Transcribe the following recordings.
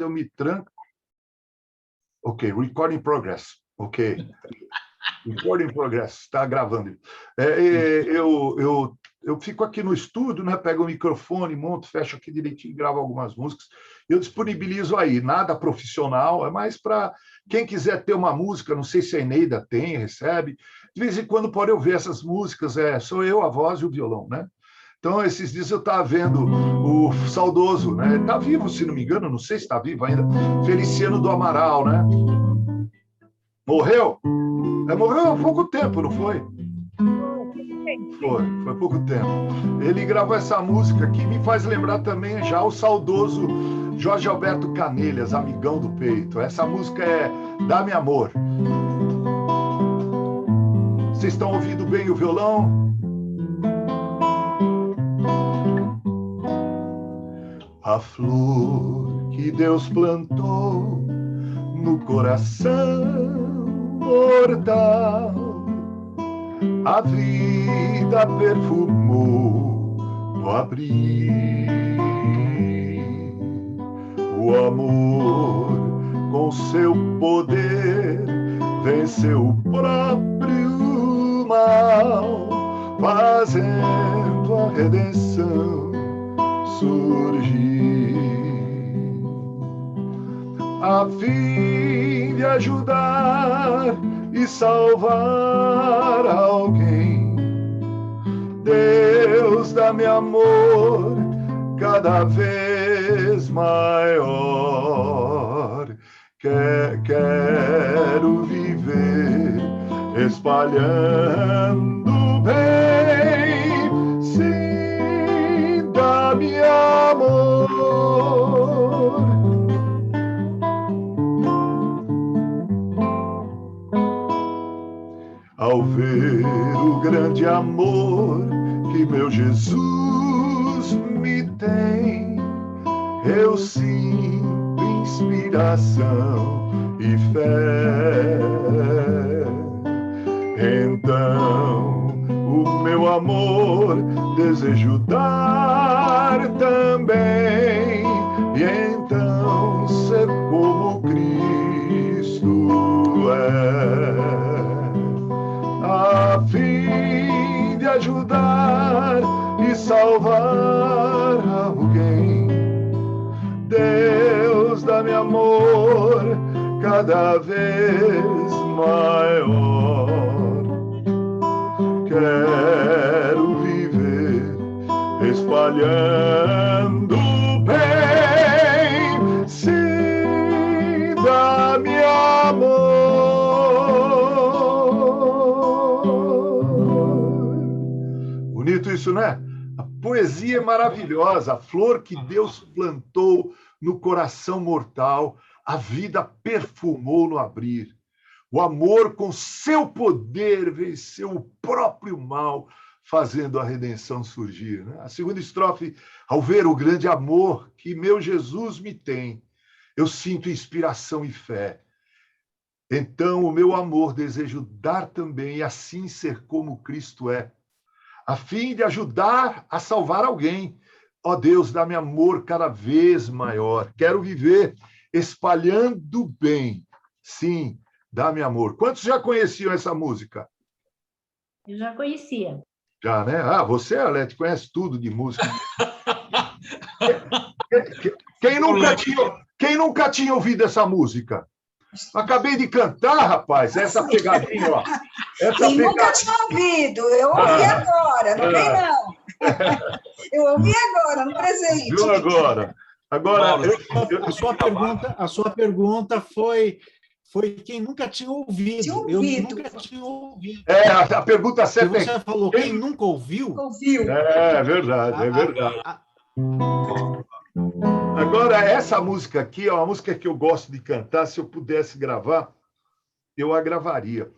eu me tranco. Ok, recording progress. Ok. Recording progress, está gravando. Eu fico aqui no estúdio, né? Pego o microfone, monto, fecho aqui direitinho, gravo algumas músicas. Eu disponibilizo aí, nada profissional, é mais para quem quiser ter uma música, não sei se a Eneida tem, recebe. De vez em quando pode eu ver essas músicas, sou eu, a voz e o violão, né? Então, esses dias eu estava vendo o saudoso, né? Está vivo, se não me engano, não sei se está vivo ainda, Feliciano do Amaral, né? Morreu? Morreu há pouco tempo, não foi? Foi pouco tempo. Ele gravou essa música que me faz lembrar também já o saudoso Jorge Alberto Canelhas, Amigão do Peito. Essa música é Dá-me Amor. Vocês estão ouvindo bem o violão? A flor que Deus plantou no coração mortal, a vida perfumou no abrir. O amor, com seu poder, venceu o próprio mal, fazendo a redenção surgir, a fim de ajudar e salvar alguém. Deus, dá-me amor cada vez maior. Quero viver espalhando bem. Sim, dá-me amor. Ao ver o grande amor que meu Jesus me tem, eu sinto inspiração e fé. Então, o meu amor desejo dar também, e então ser como Cristo é, a fim de ajudar e salvar alguém. Deus, dá-me amor cada vez maior. Quero viver espalhando bem. Sim, dá-me amor. Bonito isso, né? A poesia é maravilhosa, a flor que Deus plantou no coração mortal, a vida perfumou no abrir. O amor, com seu poder, venceu o próprio mal, fazendo a redenção surgir. Né? A segunda estrofe, ao ver o grande amor que meu Jesus me tem, eu sinto inspiração e fé. Então, o meu amor desejo dar também, e assim ser como Cristo é, a fim de ajudar a salvar alguém. Ó Deus, dá-me amor cada vez maior. Quero viver espalhando bem. Sim, dá-me amor. Quantos já conheciam essa música? Eu já conhecia. Já, né? Ah, você, Alete, conhece tudo de música. Quem nunca tinha ouvido essa música? Acabei de cantar, rapaz, essa pegadinha, ó. Nunca tinha ouvido, eu ouvi agora, não vem não. Eu ouvi agora, no presente. Viu agora? Agora, a sua pergunta foi quem nunca tinha ouvido. Eu nunca tinha ouvido. A pergunta certa é... Você falou, quem nunca ouviu? Ouviu. É verdade, é verdade. Agora, essa música aqui é uma música que eu gosto de cantar. Se eu pudesse gravar, eu a gravaria.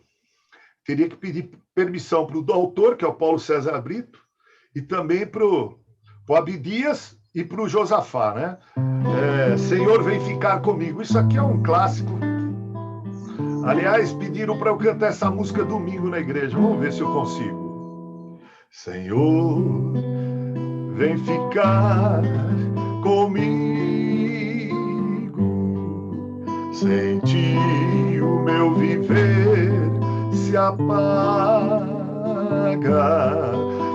Teria que pedir permissão para o autor, que é o Paulo César Brito, e também para o Abdias e para o Josafá, né? Senhor, vem ficar comigo. Isso aqui é um clássico. Aliás, pediram para eu cantar essa música domingo na igreja. Vamos ver se eu consigo. Senhor, vem ficar comigo Sem ti o meu viver se apaga,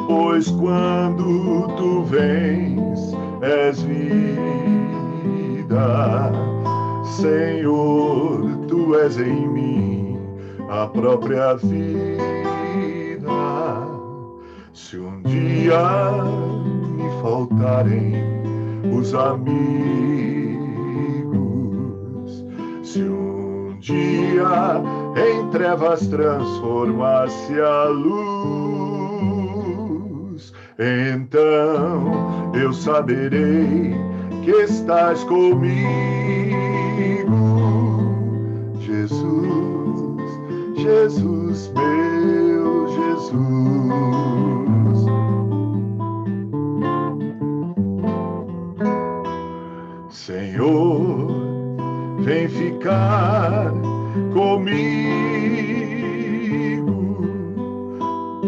pois quando tu vens és vida. Senhor, tu és em mim a própria vida. Se um dia me faltarem os amigos, se um dia em trevas transformar-se a luz, então eu saberei que estás comigo, Jesus, Jesus, meu Jesus. Senhor, vem ficar comigo.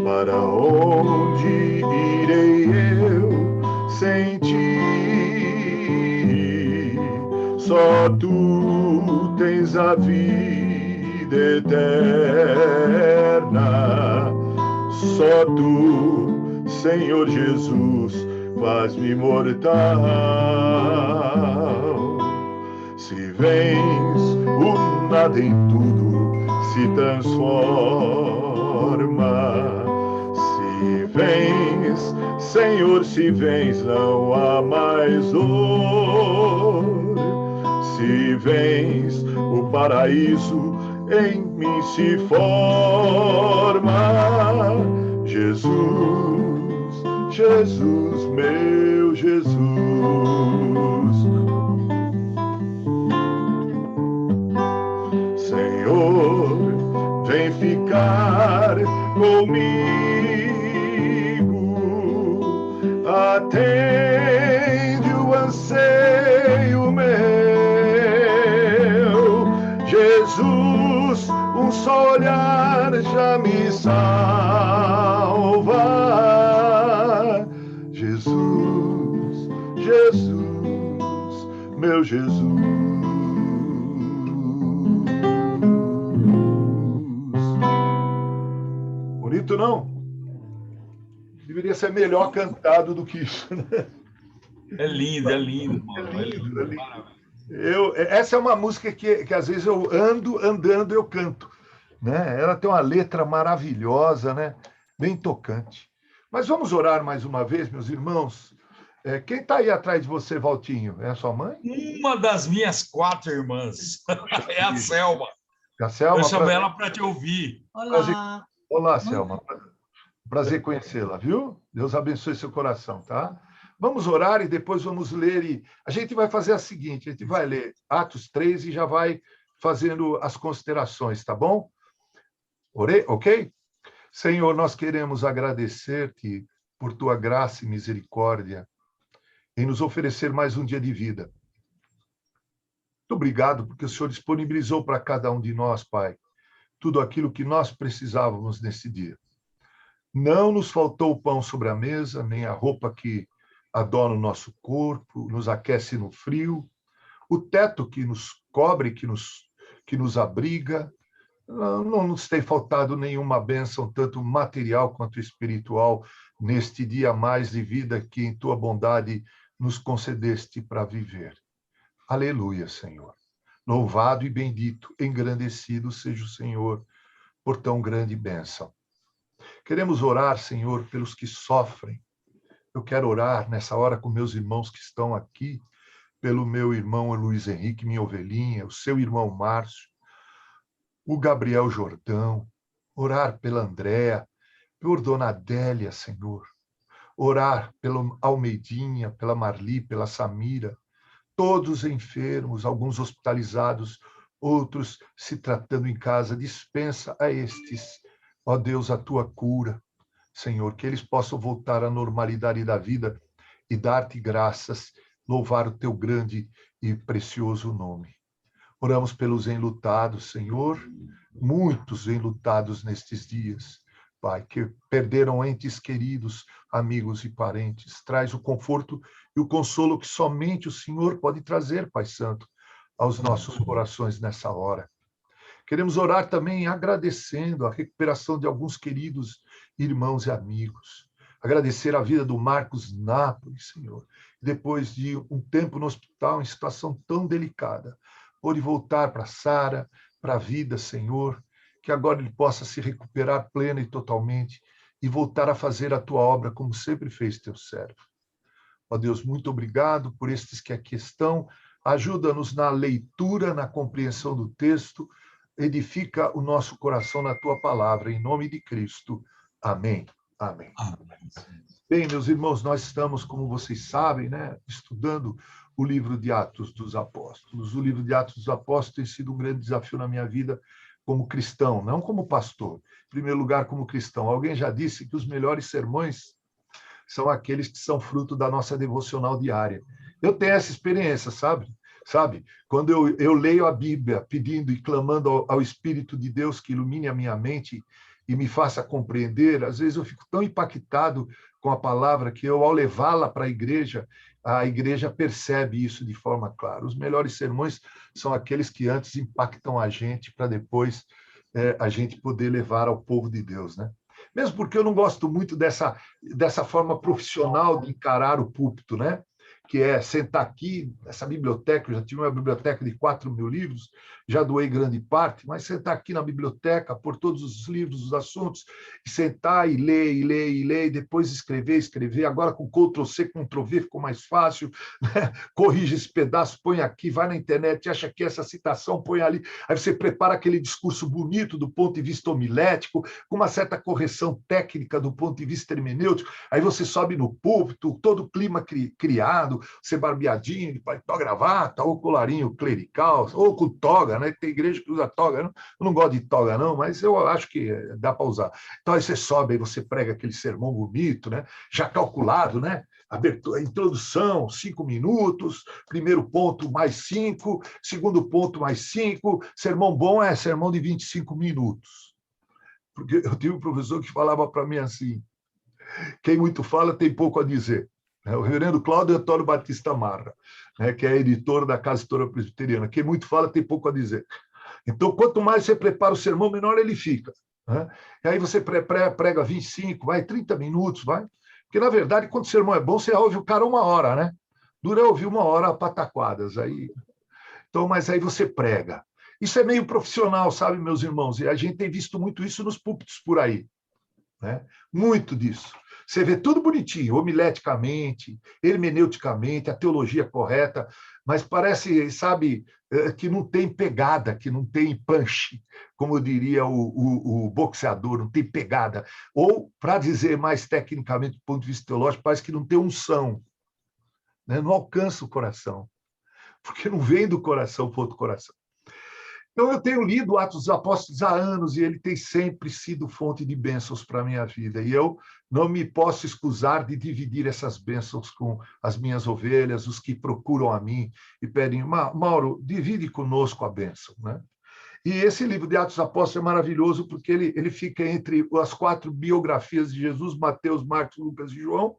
Para onde irei eu sem ti? Só tu tens a vida eterna. Só tu, Senhor Jesus, faz-me mortal. Se vens, o nada em tudo se transforma. Se vens, Senhor, se vens, não há mais dor. Se vens, o paraíso em mim se forma. Jesus, Jesus, meu Jesus. Senhor, vem ficar comigo, atende o anseio meu. Jesus, um só olhar já me salva. Jesus, Jesus, meu Jesus. Bonito, não? Deveria ser melhor cantado do que isso, né? É lindo, mano. É lindo. Essa é uma música que às vezes eu andando, eu canto, né? Ela tem uma letra maravilhosa, né? Bem tocante. Mas vamos orar mais uma vez, meus irmãos. Quem está aí atrás de você, Valtinho? É a sua mãe? Uma das minhas 4 irmãs. É a Selma. A Selma, eu chamo ela para te ouvir. Olá. Olá, Selma. Prazer conhecê-la, viu? Deus abençoe seu coração, tá? Vamos orar e depois vamos ler. E a gente vai fazer a seguinte: a gente vai ler Atos 3 e já vai fazendo as considerações, tá bom? Orei? Ok? Senhor, nós queremos agradecer-te por tua graça e misericórdia em nos oferecer mais um dia de vida. Muito obrigado, porque o Senhor disponibilizou para cada um de nós, Pai, tudo aquilo que nós precisávamos nesse dia. Não nos faltou o pão sobre a mesa, nem a roupa que adorna o nosso corpo, nos aquece no frio, o teto que nos cobre, que nos abriga. Não nos tem faltado nenhuma bênção, tanto material quanto espiritual, neste dia mais de vida que em tua bondade nos concedeste para viver. Aleluia, Senhor. Louvado e bendito, engrandecido seja o Senhor por tão grande bênção. Queremos orar, Senhor, pelos que sofrem. Eu quero orar nessa hora com meus irmãos que estão aqui, pelo meu irmão Luiz Henrique, minha ovelhinha, o seu irmão Márcio, o Gabriel Jordão, orar pela Andréa, por Dona Adélia, Senhor, orar pelo Almeidinha, pela Marli, pela Samira, todos enfermos, alguns hospitalizados, outros se tratando em casa. Dispensa a estes, ó Deus, a tua cura, Senhor, que eles possam voltar à normalidade da vida e dar-te graças, louvar o teu grande e precioso nome. Oramos pelos enlutados, Senhor, muitos enlutados nestes dias, Pai, que perderam entes queridos, amigos e parentes. Traz o conforto e o consolo que somente o Senhor pode trazer, Pai Santo, aos nossos corações nessa hora. Queremos orar também agradecendo a recuperação de alguns queridos irmãos e amigos. Agradecer a vida do Marcos Napoli, Senhor. Depois de um tempo no hospital, em situação tão delicada, pôde voltar para Sara, para a vida, Senhor, que agora ele possa se recuperar plena e totalmente e voltar a fazer a tua obra como sempre fez teu servo. Ó Deus, muito obrigado por estes que aqui estão. Ajuda-nos na leitura, na compreensão do texto. Edifica o nosso coração na tua palavra, em nome de Cristo. Amém. Amém. Bem, meus irmãos, nós estamos, como vocês sabem, estudando o livro de Atos dos Apóstolos. O livro de Atos dos Apóstolos tem sido um grande desafio na minha vida como cristão, não como pastor. Em primeiro lugar, como cristão. Alguém já disse que os melhores sermões são aqueles que são fruto da nossa devocional diária. Eu tenho essa experiência, sabe? Quando eu leio a Bíblia pedindo e clamando ao Espírito de Deus que ilumine a minha mente e me faça compreender, às vezes eu fico tão impactado com a palavra que eu, ao levá-la para a igreja percebe isso de forma clara. Os melhores sermões são aqueles que antes impactam a gente para depois a gente poder levar ao povo de Deus, né? Mesmo porque eu não gosto muito dessa forma profissional de encarar o púlpito, né? Que é sentar aqui, nessa biblioteca, eu já tive uma biblioteca de 4.000 livros, já doei grande parte, mas sentar aqui na biblioteca, pôr todos os livros, os assuntos, e sentar e ler, e depois escrever, agora com Ctrl+C, Ctrl+V ficou mais fácil, né? Corrige esse pedaço, põe aqui, vai na internet, acha que essa citação, põe ali, aí você prepara aquele discurso bonito do ponto de vista homilético, com uma certa correção técnica do ponto de vista hermenêutico, aí você sobe no púlpito, todo o clima criado, ser barbeadinho, de paletó, gravata, ou colarinho clerical, ou com toga, né? Tem igreja que usa toga, eu não gosto de toga, não, mas eu acho que dá para usar. Então, aí você sobe, aí você prega aquele sermão bonito, né? Já calculado, né? Abertura, introdução, 5 minutos, primeiro ponto mais 5, segundo ponto mais 5, sermão bom é sermão de 25 minutos. Porque eu tive um professor que falava para mim assim, quem muito fala tem pouco a dizer. O reverendo Cláudio Antônio Batista Marra, que é editor da Casa Editora Presbiteriana. Quem muito fala tem pouco a dizer. Então, quanto mais você prepara o sermão, menor ele fica. E aí você prega 25, 30 minutos, vai. Porque, na verdade, quando o sermão é bom, você ouve o cara 1 hora, né? Dura ouvir 1 hora pataquadas. Então, mas aí você prega. Isso é meio profissional, sabe, meus irmãos? E a gente tem visto muito isso nos púlpitos por aí. Né? Muito disso. Você vê tudo bonitinho, homileticamente, hermeneuticamente, a teologia correta, mas parece, sabe, que não tem pegada, que não tem punch, como diria o boxeador, não tem pegada. Ou, para dizer mais tecnicamente, do ponto de vista teológico, parece que não tem unção, né? Não alcança o coração, porque não vem do coração para outro coração. Então, eu tenho lido Atos dos Apóstolos há anos e ele tem sempre sido fonte de bênçãos para a minha vida. E eu não me posso escusar de dividir essas bênçãos com as minhas ovelhas, os que procuram a mim e pedem, Mauro, divide conosco a bênção, né? E esse livro de Atos dos Apóstolos é maravilhoso porque ele fica entre as 4 biografias de Jesus, Mateus, Marcos, Lucas e João,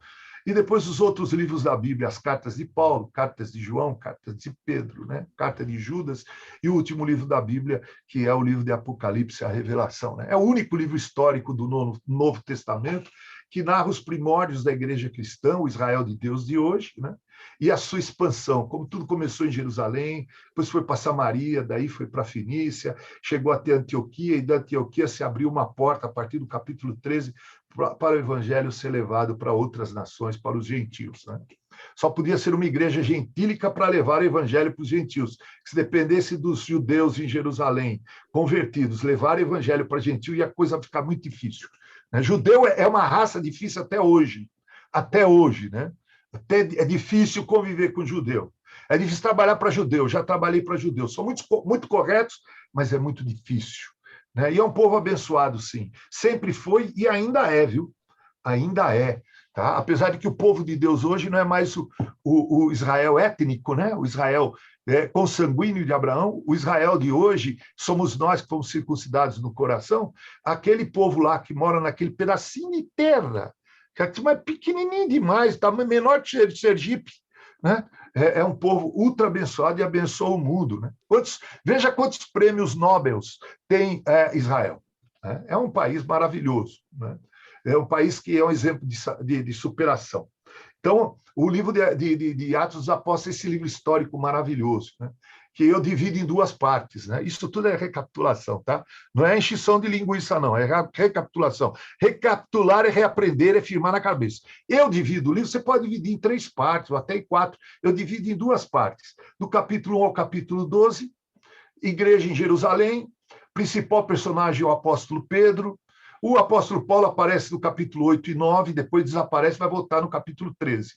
e depois os outros livros da Bíblia, as cartas de Paulo, cartas de João, cartas de Pedro, né? Carta de Judas, e o último livro da Bíblia, que é o livro de Apocalipse, a Revelação, né? É o único livro histórico do Novo Testamento que narra os primórdios da igreja cristã, o Israel de Deus de hoje, né? E a sua expansão, como tudo começou em Jerusalém, depois foi para Samaria, daí foi para a Fenícia, chegou até Antioquia, e da Antioquia se abriu uma porta, a partir do capítulo 13, para o evangelho ser levado para outras nações, para os gentios, né? Só podia ser uma igreja gentílica para levar o evangelho para os gentios. Se dependesse dos judeus em Jerusalém, convertidos, levar o evangelho para gentio, ia a coisa ficar muito difícil. Judeu é uma raça difícil até hoje, né? Até é difícil conviver com judeu. É difícil trabalhar para judeu, já trabalhei para judeu. São muito corretos, mas é muito difícil. Né? E é um povo abençoado, sim. Sempre foi e ainda é, viu? Ainda é. Tá? Apesar de que o povo de Deus hoje não é mais o Israel étnico, né? O Israel consanguíneo de Abraão, o Israel de hoje somos nós que fomos circuncidados no coração, aquele povo lá que mora naquele pedacinho de terra, que é pequenininho demais, tá menor que Sergipe, né? é um povo ultra abençoado e abençoa o mundo, né? Veja quantos prêmios Nobel tem Israel. Né? É um país maravilhoso, né? É um país que é um exemplo de superação. Então, o livro de Atos dos Apóstolos é esse livro histórico maravilhoso, né? Que eu divido em duas partes, né? Isso tudo é recapitulação, tá? Não é enchição de linguiça, não, é recapitulação. Recapitular é reaprender, é firmar na cabeça. Eu divido o livro, você pode dividir em 3 partes, ou até em 4, eu divido em 2 partes. Do capítulo 1 ao capítulo 12, Igreja em Jerusalém, principal personagem é o apóstolo Pedro. O apóstolo Paulo aparece no capítulo 8 e 9, depois desaparece e vai voltar no capítulo 13.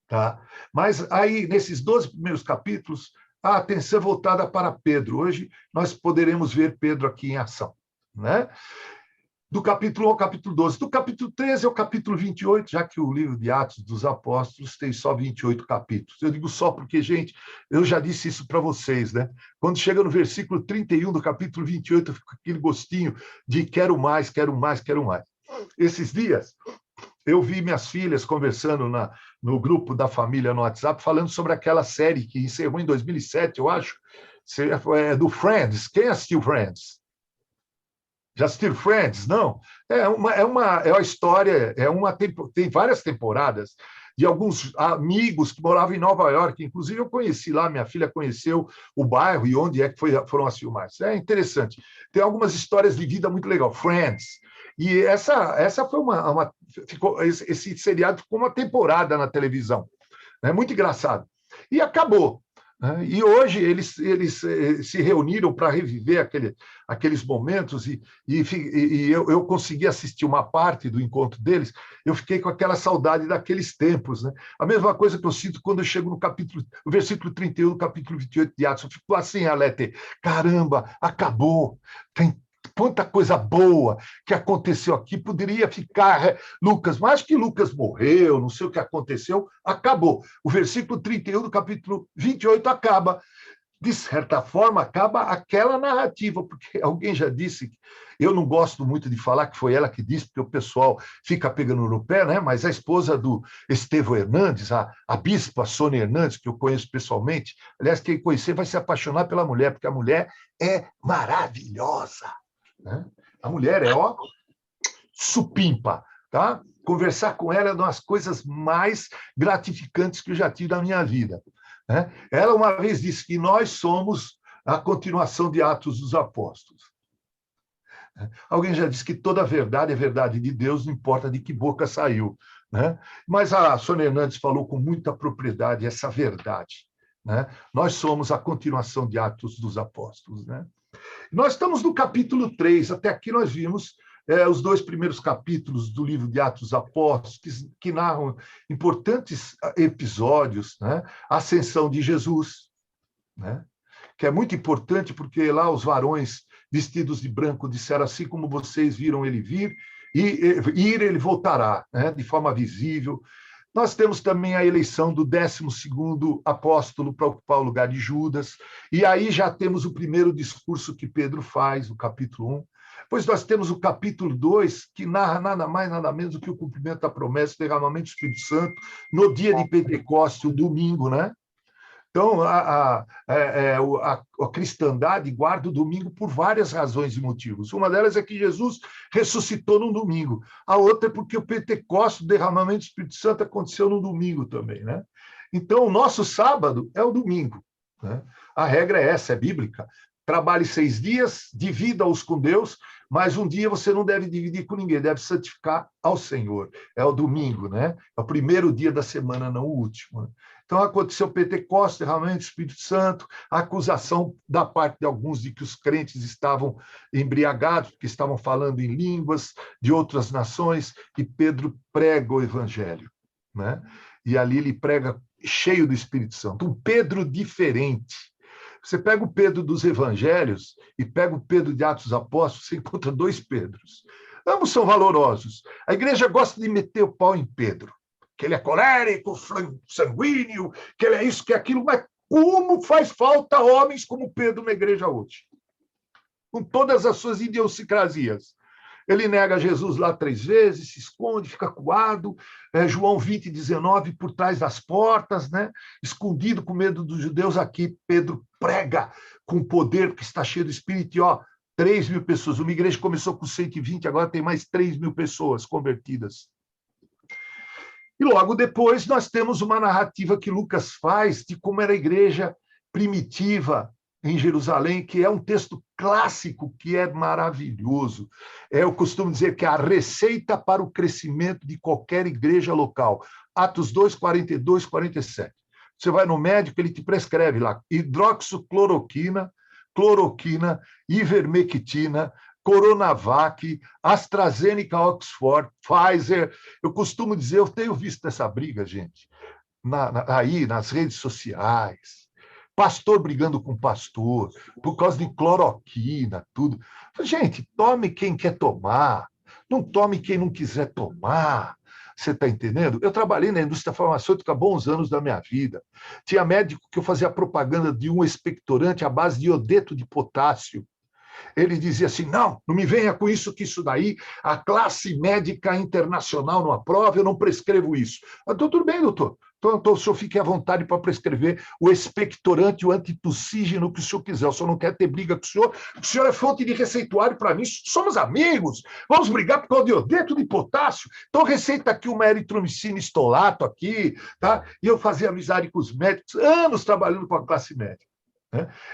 Tá? Mas aí, nesses 12 primeiros capítulos, a atenção é voltada para Pedro. Hoje nós poderemos ver Pedro aqui em ação. Né? Do capítulo 1 ao capítulo 12. Do capítulo 13 ao capítulo 28, já que o livro de Atos dos Apóstolos tem só 28 capítulos. Eu digo só porque, gente, eu já disse isso para vocês, né? Quando chega no versículo 31 do capítulo 28, eu fico com aquele gostinho de quero mais, quero mais, quero mais. Esses dias, eu vi minhas filhas conversando no grupo da família no WhatsApp, falando sobre aquela série que encerrou em 2007, eu acho, do Friends. Quem assistiu Friends? Já assistiu Friends? Não. É uma história, tem várias temporadas de alguns amigos que moravam em Nova York. Inclusive, eu conheci lá, minha filha conheceu o bairro e onde é que foram as filmagens. É interessante. Tem algumas histórias de vida muito legal. Friends. E essa foi esse seriado ficou uma temporada na televisão. É muito engraçado. E acabou. E hoje eles se reuniram para reviver aqueles momentos e eu consegui assistir uma parte do encontro deles, eu fiquei com aquela saudade daqueles tempos. Né? A mesma coisa que eu sinto quando eu chego no versículo 31 do capítulo 28 de Atos. Eu fico assim, Alete, caramba, acabou, tem quanta coisa boa que aconteceu aqui, poderia ficar, Lucas, mas acho que Lucas morreu, não sei o que aconteceu, acabou. O versículo 31 do capítulo 28 acaba. De certa forma, acaba aquela narrativa, porque alguém já disse, eu não gosto muito de falar que foi ela que disse, porque o pessoal fica pegando no pé, né? Mas a esposa do Estevão Hernandes, a bispa Sônia Hernandes, que eu conheço pessoalmente, aliás, quem conhecer vai se apaixonar pela mulher, porque a mulher é maravilhosa. Né? A mulher é, supimpa, tá? Conversar com ela é uma das coisas mais gratificantes que eu já tive na minha vida. Né? Ela uma vez disse que nós somos a continuação de Atos dos Apóstolos. Alguém já disse que toda verdade é verdade de Deus, não importa de que boca saiu. Né? Mas a Sônia Hernandes falou com muita propriedade essa verdade. Né? Nós somos a continuação de Atos dos Apóstolos. Né? Nós estamos no capítulo 3, até aqui nós vimos os 2 primeiros capítulos do livro de Atos dos Apóstolos, que narram importantes episódios, né? A ascensão de Jesus, né? Que é muito importante, porque lá os varões vestidos de branco disseram assim como vocês viram ele vir, e ir ele voltará, né? De forma visível. Nós temos também a eleição do 12º apóstolo para ocupar o lugar de Judas, e aí já temos o primeiro discurso que Pedro faz, no capítulo 1. Pois nós temos o capítulo 2, que narra nada mais, nada menos do que o cumprimento da promessa, o derramamento do Espírito Santo, no dia de Pentecostes, o domingo, né? Então, a cristandade guarda o domingo por várias razões e motivos. Uma delas é que Jesus ressuscitou no domingo. A outra é porque o Pentecostes, o derramamento do Espírito Santo, aconteceu no domingo também, né? Então, o nosso sábado é o domingo. Né? A regra é essa, é bíblica. Trabalhe 6 dias, divida-os com Deus, mas um dia você não deve dividir com ninguém, deve santificar ao Senhor. É o domingo, né? É o primeiro dia da semana, não o último. Né? Então, aconteceu o Pentecostes, derramamento do Espírito Santo, a acusação da parte de alguns de que os crentes estavam embriagados, porque estavam falando em línguas de outras nações, e Pedro prega o evangelho. Né? E ali ele prega cheio do Espírito Santo. Um Pedro diferente. Você pega o Pedro dos Evangelhos e pega o Pedro de Atos dos Apóstolos, você encontra 2 Pedros. Ambos são valorosos. A igreja gosta de meter o pau em Pedro, que ele é colérico, sanguíneo, que ele é isso, que é aquilo, mas como faz falta homens como Pedro na igreja hoje? Com todas as suas idiosincrasias. Ele nega Jesus lá 3 vezes, se esconde, fica acuado. João 20:19, por trás das portas, né? Escondido com medo dos judeus. Aqui Pedro prega com poder, que está cheio do Espírito, e 3.000 pessoas. Uma igreja começou com 120, agora tem mais 3.000 pessoas convertidas. E logo depois nós temos uma narrativa que Lucas faz de como era a igreja primitiva em Jerusalém, que é um texto clássico, que é maravilhoso. Eu costumo dizer que é a receita para o crescimento de qualquer igreja local. Atos 2, 42, 47. Você vai no médico, ele te prescreve lá hidroxicloroquina, cloroquina, ivermectina, Coronavac, AstraZeneca, Oxford, Pfizer. Eu costumo dizer, eu tenho visto essa briga, gente, aí nas redes sociais. Pastor brigando com pastor, por causa de cloroquina, tudo. Gente, tome quem quer tomar, não tome quem não quiser tomar. Você está entendendo? Eu trabalhei na indústria farmacêutica há bons anos da minha vida. Tinha médico que eu fazia propaganda de um expectorante à base de iodeto de potássio. Ele dizia assim, não me venha com isso, que isso daí, a classe médica internacional não aprova, eu não prescrevo isso. Então, tudo bem, doutor. Então, o senhor fique à vontade para prescrever o expectorante, o antitussígeno que o senhor quiser. O senhor não quer ter briga com o senhor é fonte de receituário para mim, somos amigos, vamos brigar por causa de iodeto de potássio. Então, receita aqui uma eritromicina estolato aqui, tá? E eu fazia amizade com os médicos, anos trabalhando com a classe médica.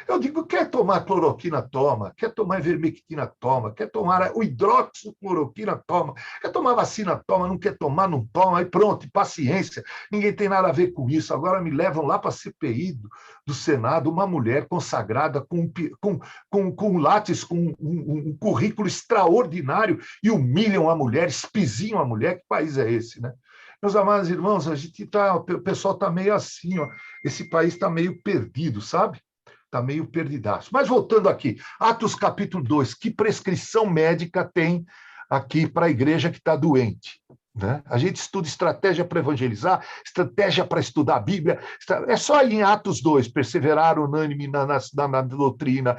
Eu digo, quer tomar cloroquina, toma. Quer tomar ivermectina, toma. Quer tomar o hidroxicloroquina, toma. Quer tomar vacina, toma. Não quer tomar, não toma. Aí pronto, paciência. Ninguém tem nada a ver com isso. Agora me levam lá para a CPI do Senado, uma mulher consagrada com látis, com um currículo extraordinário, e humilham a mulher, espizinham a mulher. Que país é esse, né? Meus amados irmãos, o pessoal está meio assim, esse país está meio perdido, sabe? Está meio perdidaço. Mas voltando aqui, Atos capítulo 2, que prescrição médica tem aqui para a igreja que está doente? Né? A gente estuda estratégia para evangelizar, estratégia para estudar a Bíblia. É só ir em Atos 2, perseverar unânime na doutrina,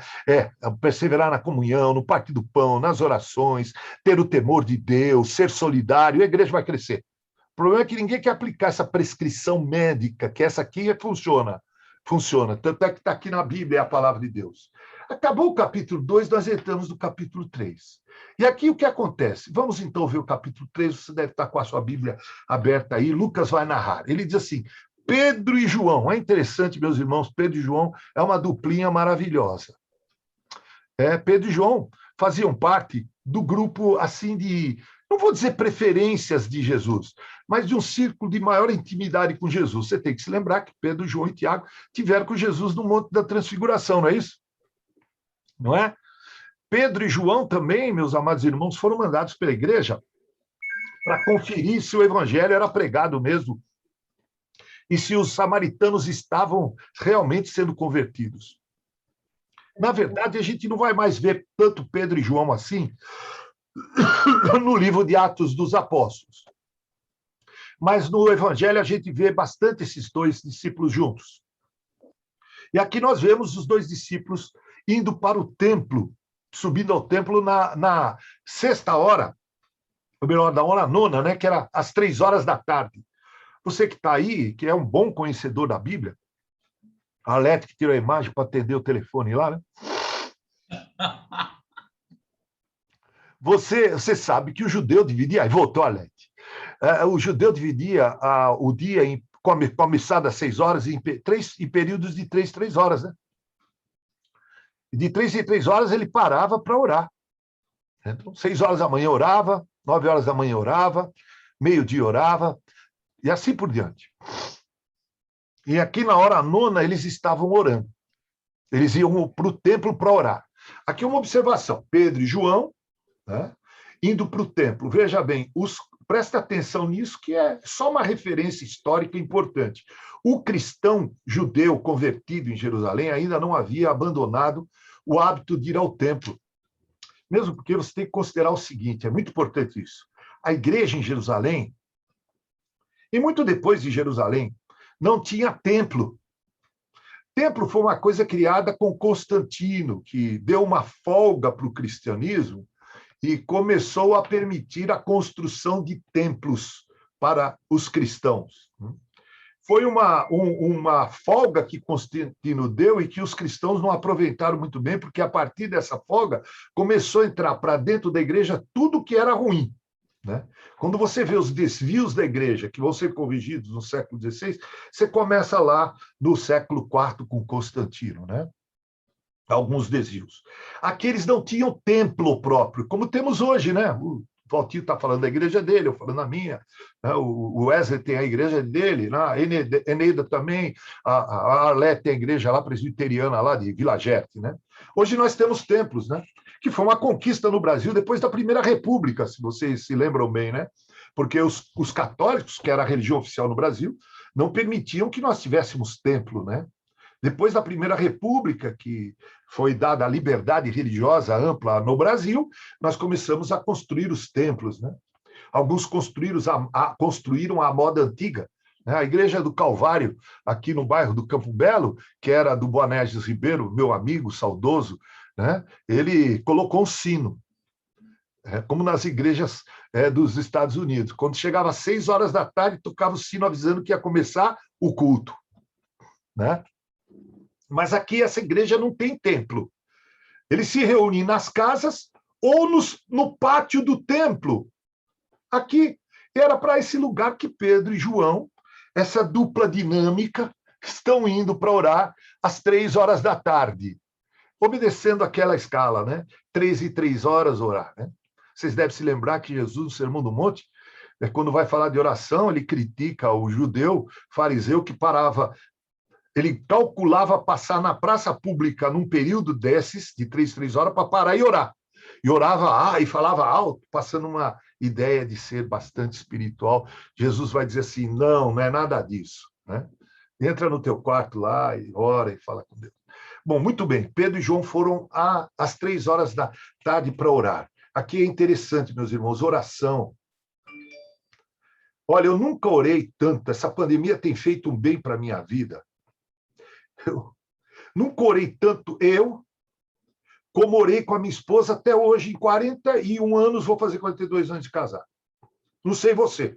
perseverar na comunhão, no partir do pão, nas orações, ter o temor de Deus, ser solidário, a igreja vai crescer. O problema é que ninguém quer aplicar essa prescrição médica, que essa aqui funciona. Tanto é que está aqui na Bíblia, é a palavra de Deus. Acabou o capítulo 2, nós entramos no capítulo 3. E aqui o que acontece? Vamos então ver o capítulo 3, você deve estar com a sua Bíblia aberta aí, Lucas vai narrar. Ele diz assim, Pedro e João. É interessante, meus irmãos, Pedro e João é uma duplinha maravilhosa. Pedro e João faziam parte do grupo, assim, não vou dizer preferências de Jesus, mas de um círculo de maior intimidade com Jesus. Você tem que se lembrar que Pedro, João e Tiago tiveram com Jesus no Monte da Transfiguração, não é isso? Não é? Pedro e João também, meus amados irmãos, foram mandados pela igreja para conferir se o evangelho era pregado mesmo e se os samaritanos estavam realmente sendo convertidos. Na verdade, a gente não vai mais ver tanto Pedro e João assim no livro de Atos dos Apóstolos. Mas no Evangelho a gente vê bastante esses dois discípulos juntos. E aqui nós vemos os dois discípulos indo para o templo, subindo ao templo na sexta hora, ou melhor, na hora nona, né, que era às 3 horas da tarde. Você que está aí, que é um bom conhecedor da Bíblia, a Alete que tirou a imagem para atender o telefone lá, né? Você sabe que o judeu dividia... Aí voltou, Alete. O judeu dividia o dia com a missada às 6 horas em períodos de 3 horas, né? E de 3 em 3 horas ele parava para orar. Então, 6 horas da manhã orava, 9 horas da manhã orava, meio-dia orava, e assim por diante. E aqui na hora nona eles estavam orando. Eles iam para o templo para orar. Aqui uma observação. Pedro e João, né, indo para o templo. Veja bem, presta atenção nisso, que é só uma referência histórica importante. O cristão judeu convertido em Jerusalém ainda não havia abandonado o hábito de ir ao templo. Mesmo porque você tem que considerar o seguinte, é muito importante isso. A igreja em Jerusalém, e muito depois de Jerusalém, não tinha templo. Templo foi uma coisa criada com Constantino, que deu uma folga para o cristianismo e começou a permitir a construção de templos para os cristãos. Foi uma folga que Constantino deu e que os cristãos não aproveitaram muito bem, porque a partir dessa folga começou a entrar para dentro da igreja tudo que era ruim. Né? Quando você vê os desvios da igreja, que vão ser corrigidos no século XVI, você começa lá no século IV com Constantino, né? Alguns desvios. Aqueles não tinham templo próprio, como temos hoje, né? O Valtinho está falando da igreja dele, eu falando a minha, né? O Wesley tem a igreja dele, né? A Eneida também, a Arlete tem a igreja lá presbiteriana lá de Vila Gerte, né? Hoje nós temos templos, né? Que foi uma conquista no Brasil depois da Primeira República, se vocês se lembram bem, né? Porque os católicos, que era a religião oficial no Brasil, não permitiam que nós tivéssemos templo, né? Depois da Primeira República, que foi dada a liberdade religiosa ampla no Brasil, nós começamos a construir os templos, né? Alguns construíram a moda antiga, né? A Igreja do Calvário, aqui no bairro do Campo Belo, que era do Boanerges Ribeiro, meu amigo saudoso, né? Ele colocou um sino, como nas igrejas dos Estados Unidos. Quando chegava às 6 horas da tarde, tocava o sino avisando que ia começar o culto, né? Mas aqui essa igreja não tem templo. Eles se reúnem nas casas ou no pátio do templo. Aqui era para esse lugar que Pedro e João, essa dupla dinâmica, estão indo para orar às 3 horas da tarde, obedecendo aquela escala, né? 3 e 3 horas orar, né? Vocês devem se lembrar que Jesus, no Sermão do Monte, quando vai falar de oração, ele critica o judeu fariseu que parava. Ele calculava passar na praça pública num período desses, de 3 horas, para parar e orar. E orava e falava alto, passando uma ideia de ser bastante espiritual. Jesus vai dizer assim, não é nada disso, né? Entra no teu quarto lá e ora e fala com Deus. Bom, muito bem, Pedro e João foram às 3 horas da tarde para orar. Aqui é interessante, meus irmãos, oração. Olha, eu nunca orei tanto, essa pandemia tem feito um bem para a minha vida. Eu nunca orei tanto como orei com a minha esposa até hoje, em 41 anos, vou fazer 42 anos de casado. Não sei você,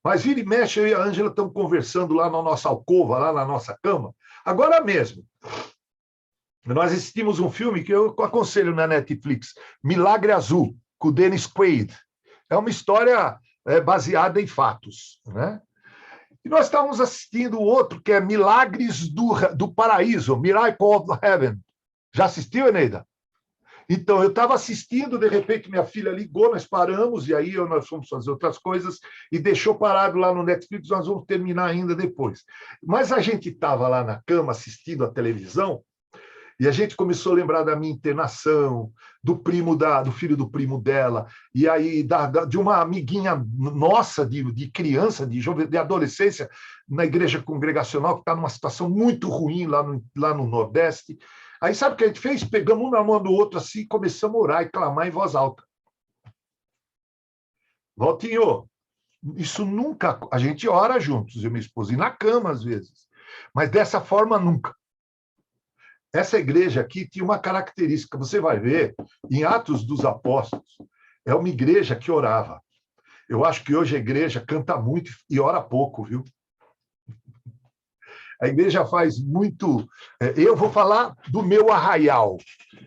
mas vira e mexe, eu e a Ângela estamos conversando lá na nossa alcova, lá na nossa cama, agora mesmo. Nós assistimos um filme que eu aconselho na Netflix, Milagre Azul, com o Dennis Quaid. É uma história baseada em fatos, né? E nós estávamos assistindo outro, que é Milagres do Paraíso, Miracle of Heaven. Já assistiu, Eneida? Então, eu estava assistindo, de repente minha filha ligou, nós paramos, e aí nós fomos fazer outras coisas, e deixou parado lá no Netflix, nós vamos terminar ainda depois. Mas a gente estava lá na cama assistindo a televisão, e a gente começou a lembrar da minha internação, do filho do primo dela, e aí de uma amiguinha nossa, de criança, de adolescência, na igreja congregacional, que está numa situação muito ruim lá no Nordeste. Aí sabe o que a gente fez? Pegamos um na mão do outro assim, e começamos a orar e clamar em voz alta. Valtinho, isso nunca... A gente ora juntos, eu e minha esposa, e na cama às vezes, mas dessa forma nunca. Essa igreja aqui tinha uma característica, você vai ver, em Atos dos Apóstolos, é uma igreja que orava. Eu acho que hoje a igreja canta muito e ora pouco, viu? A igreja faz muito... Eu vou falar do meu arraial.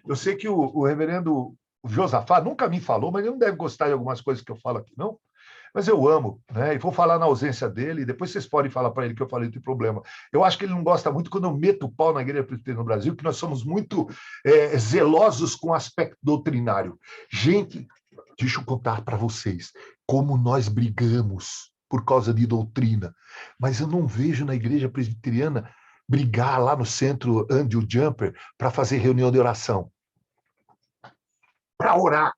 Eu sei que o reverendo Josafá nunca me falou, mas ele não deve gostar de algumas coisas que eu falo aqui, não? Mas eu amo, né? E vou falar na ausência dele, e depois vocês podem falar para ele que eu falei, não tem problema. Eu acho que ele não gosta muito quando eu meto o pau na igreja presbiteriana no Brasil, que nós somos muito zelosos com o aspecto doutrinário. Gente, deixa eu contar para vocês como nós brigamos por causa de doutrina, mas eu não vejo na igreja presbiteriana brigar lá no centro Andy Jumper para fazer reunião de oração. Para orar.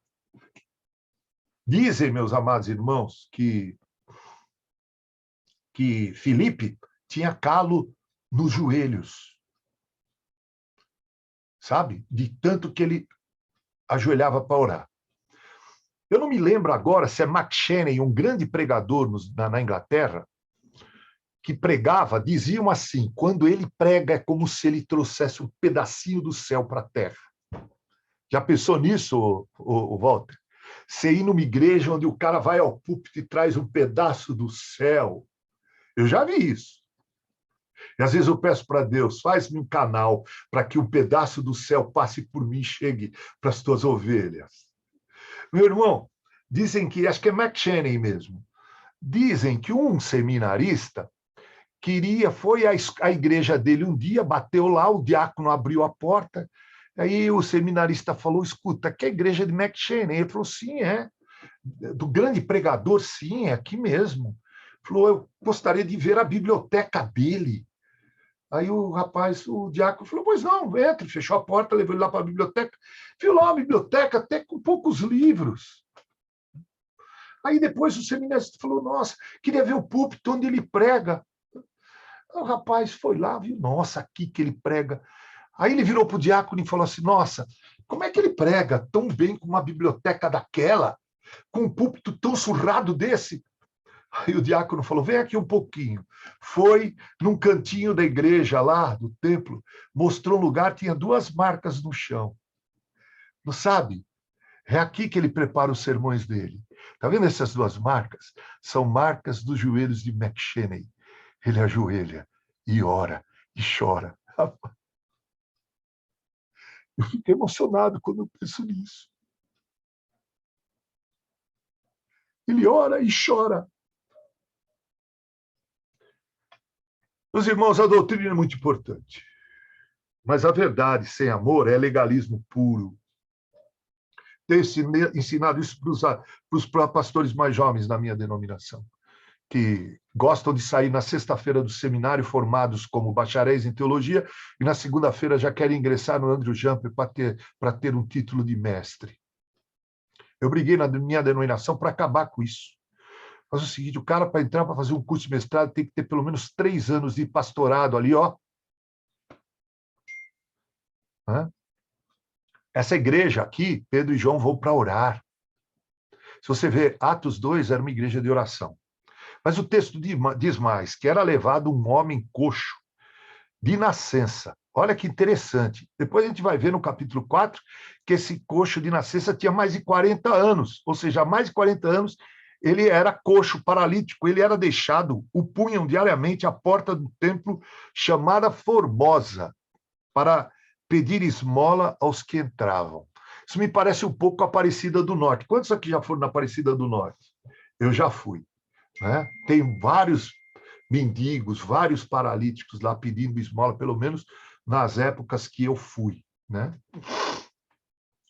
Dizem, meus amados irmãos, que Filipe tinha calo nos joelhos, sabe? De tanto que ele ajoelhava para orar. Eu não me lembro agora se é Mac Chaney, um grande pregador na Inglaterra, que pregava, diziam assim, quando ele prega é como se ele trouxesse um pedacinho do céu para a terra. Já pensou nisso, Walter? Você ir numa igreja onde o cara vai ao púlpito e traz um pedaço do céu. Eu já vi isso. E às vezes eu peço para Deus, faz-me um canal para que um pedaço do céu passe por mim e chegue para as tuas ovelhas. Meu irmão, dizem que, acho que é McShane mesmo, dizem que um seminarista foi à igreja dele um dia, bateu lá, o diácono abriu a porta, aí o seminarista falou, escuta, que é a igreja de McShane? Ele falou, sim, é. Do grande pregador, sim, é aqui mesmo. Falou, eu gostaria de ver a biblioteca dele. Aí o rapaz, o diácono, falou, pois não, entre, fechou a porta, levou ele lá para a biblioteca, viu lá uma biblioteca até com poucos livros. Aí depois o seminarista falou, nossa, queria ver o púlpito onde ele prega. O rapaz foi lá, viu, nossa, aqui que ele prega. Aí ele virou para o diácono e falou assim, nossa, como é que ele prega tão bem com uma biblioteca daquela, com um púlpito tão surrado desse? Aí o diácono falou, vem aqui um pouquinho. Foi num cantinho da igreja lá, do templo, mostrou um lugar, tinha 2 marcas no chão. Não sabe? É aqui que ele prepara os sermões dele. Está vendo essas 2 marcas? São marcas dos joelhos de McShane. Ele ajoelha e ora e chora. Eu fico emocionado quando eu penso nisso. Ele ora e chora. Meus irmãos, a doutrina é muito importante. Mas a verdade sem amor é legalismo puro. Tenho ensinado isso para os pastores mais jovens da minha denominação, que gostam de sair na sexta-feira do seminário formados como bacharéis em teologia e na segunda-feira já querem ingressar no Andrew Jumper para ter um título de mestre. Eu briguei na minha denominação para acabar com isso. Faz o seguinte, o cara para entrar para fazer um curso de mestrado tem que ter pelo menos 3 anos de pastorado ali, ó. Essa igreja aqui, Pedro e João vão para orar. Se você ver, Atos 2 era uma igreja de oração. Mas o texto diz mais, que era levado um homem coxo, de nascença. Olha que interessante. Depois a gente vai ver no capítulo 4 que esse coxo de nascença tinha mais de 40 anos. Ou seja, há mais de 40 anos ele era coxo, paralítico. Ele era deixado, o punham diariamente à porta do templo chamada Formosa, para pedir esmola aos que entravam. Isso me parece um pouco a Aparecida do Norte. Quantos aqui já foram na Aparecida do Norte? Eu já fui. Né? Tem vários mendigos, vários paralíticos lá pedindo esmola, pelo menos nas épocas que eu fui. Né?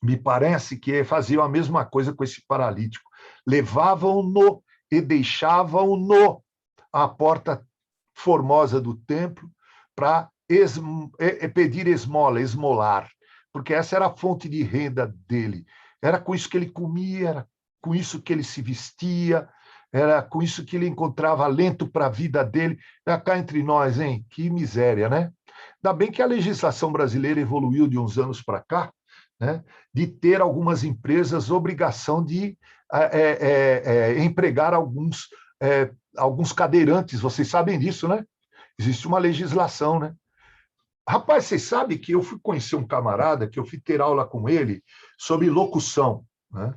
Me parece que faziam a mesma coisa com esse paralítico. Levavam-no e deixavam-no à porta formosa do templo para pedir esmola, esmolar, porque essa era a fonte de renda dele. Era com isso que ele comia, era com isso que ele se vestia, era com isso que ele encontrava alento para a vida dele. Cá entre nós, hein? Que miséria, né? Ainda bem que a legislação brasileira evoluiu de uns anos para cá, né? De ter algumas empresas obrigação de empregar alguns cadeirantes. Vocês sabem disso, né? Existe uma legislação, né? Rapaz, vocês sabem que eu fui conhecer um camarada, que eu fui ter aula com ele sobre locução, né?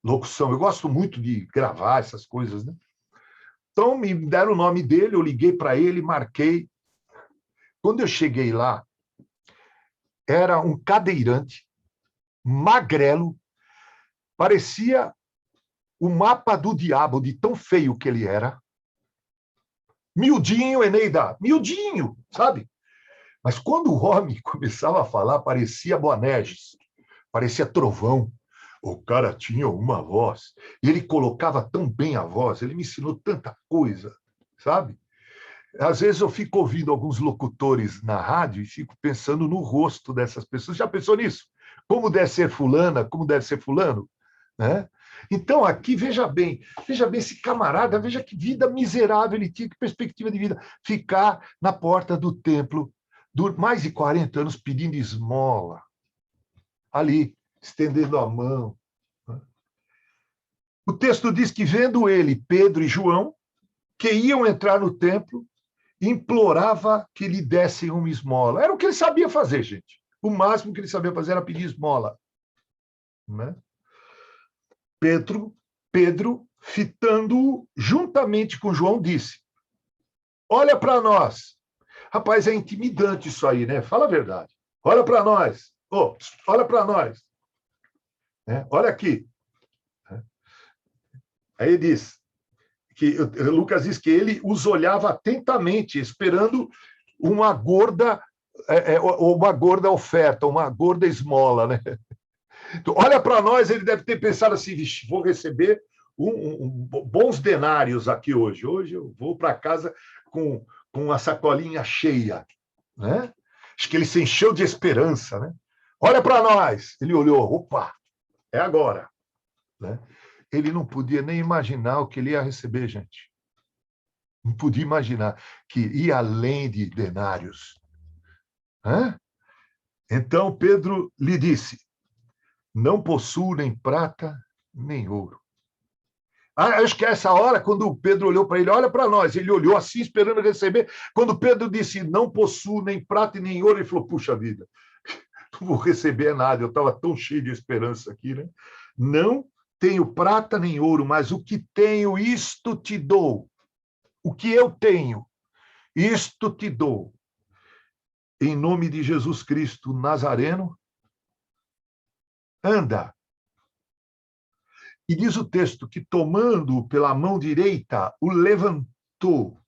Locução. Eu gosto muito de gravar essas coisas, né? Então, me deram o nome dele, eu liguei para ele, marquei. Quando eu cheguei lá, era um cadeirante, magrelo, parecia o mapa do diabo, de tão feio que ele era. Miudinho, Eneida, miudinho, sabe? Mas quando o homem começava a falar, parecia Boanerges, parecia trovão. O cara tinha uma voz, e ele colocava tão bem a voz, ele me ensinou tanta coisa, sabe? Às vezes eu fico ouvindo alguns locutores na rádio e fico pensando no rosto dessas pessoas. Já pensou nisso? Como deve ser fulana, como deve ser fulano? Né? Então, aqui, veja bem esse camarada, veja que vida miserável ele tinha, que perspectiva de vida. Ficar na porta do templo, mais de 40 anos, pedindo esmola. Ali, estendendo a mão. O texto diz que, vendo ele, Pedro e João, que iam entrar no templo, implorava que lhe dessem uma esmola. Era o que ele sabia fazer, gente. O máximo que ele sabia fazer era pedir esmola. Né? Pedro, fitando-o juntamente com João, disse: olha para nós. Rapaz, é intimidante isso aí, né? Fala a verdade. Olha para nós. Oh, olha para nós. Olha aqui. Aí ele diz que Lucas diz que ele os olhava atentamente, esperando uma gorda oferta, uma gorda esmola, né? Então, olha para nós, ele deve ter pensado assim: vixe, vou receber bons denários aqui hoje. Hoje eu vou para casa com uma sacolinha cheia, né? Acho que ele se encheu de esperança, né? Olha para nós. Ele olhou, opa, é agora, né? Ele não podia nem imaginar o que ele ia receber, gente. Não podia imaginar que ia além de denários. Então Pedro lhe disse: não possuo nem prata, nem ouro. Acho que é essa hora, quando Pedro olhou para ele, olha para nós, ele olhou assim, esperando receber. Quando Pedro disse: não possuo nem prata, nem ouro, ele falou: puxa vida, não vou receber nada, eu estava tão cheio de esperança aqui, né? Não tenho prata nem ouro, mas o que tenho, isto te dou. O que eu tenho, isto te dou. Em nome de Jesus Cristo Nazareno, anda. E diz o texto que, tomando-o pela mão direita, o levantou.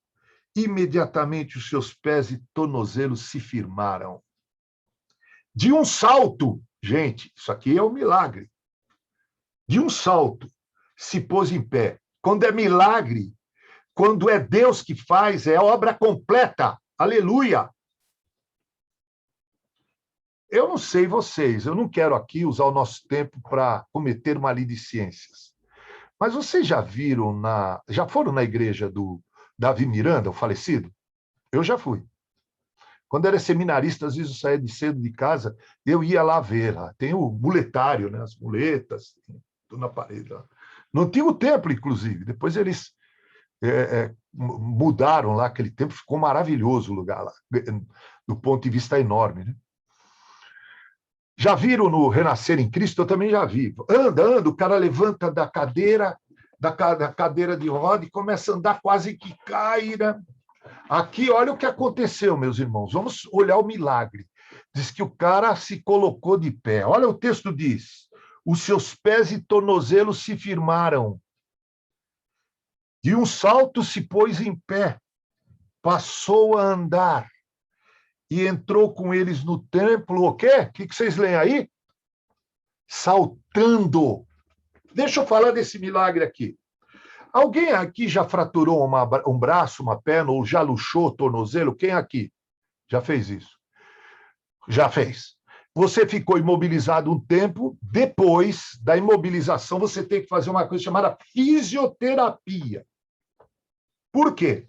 Imediatamente os seus pés e tornozelos se firmaram. De um salto, gente, isso aqui é um milagre. De um salto, se pôs em pé. Quando é milagre, quando é Deus que faz, é obra completa. Aleluia! Eu não sei vocês, eu não quero aqui usar o nosso tempo para cometer maledicências. Mas vocês já foram na igreja do Davi Miranda, o falecido? Eu já fui. Quando era seminarista, às vezes eu saía de cedo de casa, eu ia lá ver. Lá. Tem o muletário, né? As muletas, tudo na parede. Lá. No antigo templo, inclusive. Depois eles mudaram lá aquele templo, ficou maravilhoso o lugar lá, do ponto de vista enorme, né? Já viram no Renascer em Cristo? Eu também já vi. Anda, o cara levanta da cadeira de roda e começa a andar, quase que cai, né? Aqui, olha o que aconteceu, meus irmãos. Vamos olhar o milagre. Diz que o cara se colocou de pé. Olha, o texto diz: os seus pés e tornozelos se firmaram. De um salto se pôs em pé. Passou a andar. E entrou com eles no templo, o quê? O que vocês leem aí? Saltando. Deixa eu falar desse milagre aqui. Alguém aqui já fraturou um braço, uma perna, ou já luxou o tornozelo? Quem aqui já fez isso? Já fez. Você ficou imobilizado um tempo, depois da imobilização, você tem que fazer uma coisa chamada fisioterapia. Por quê?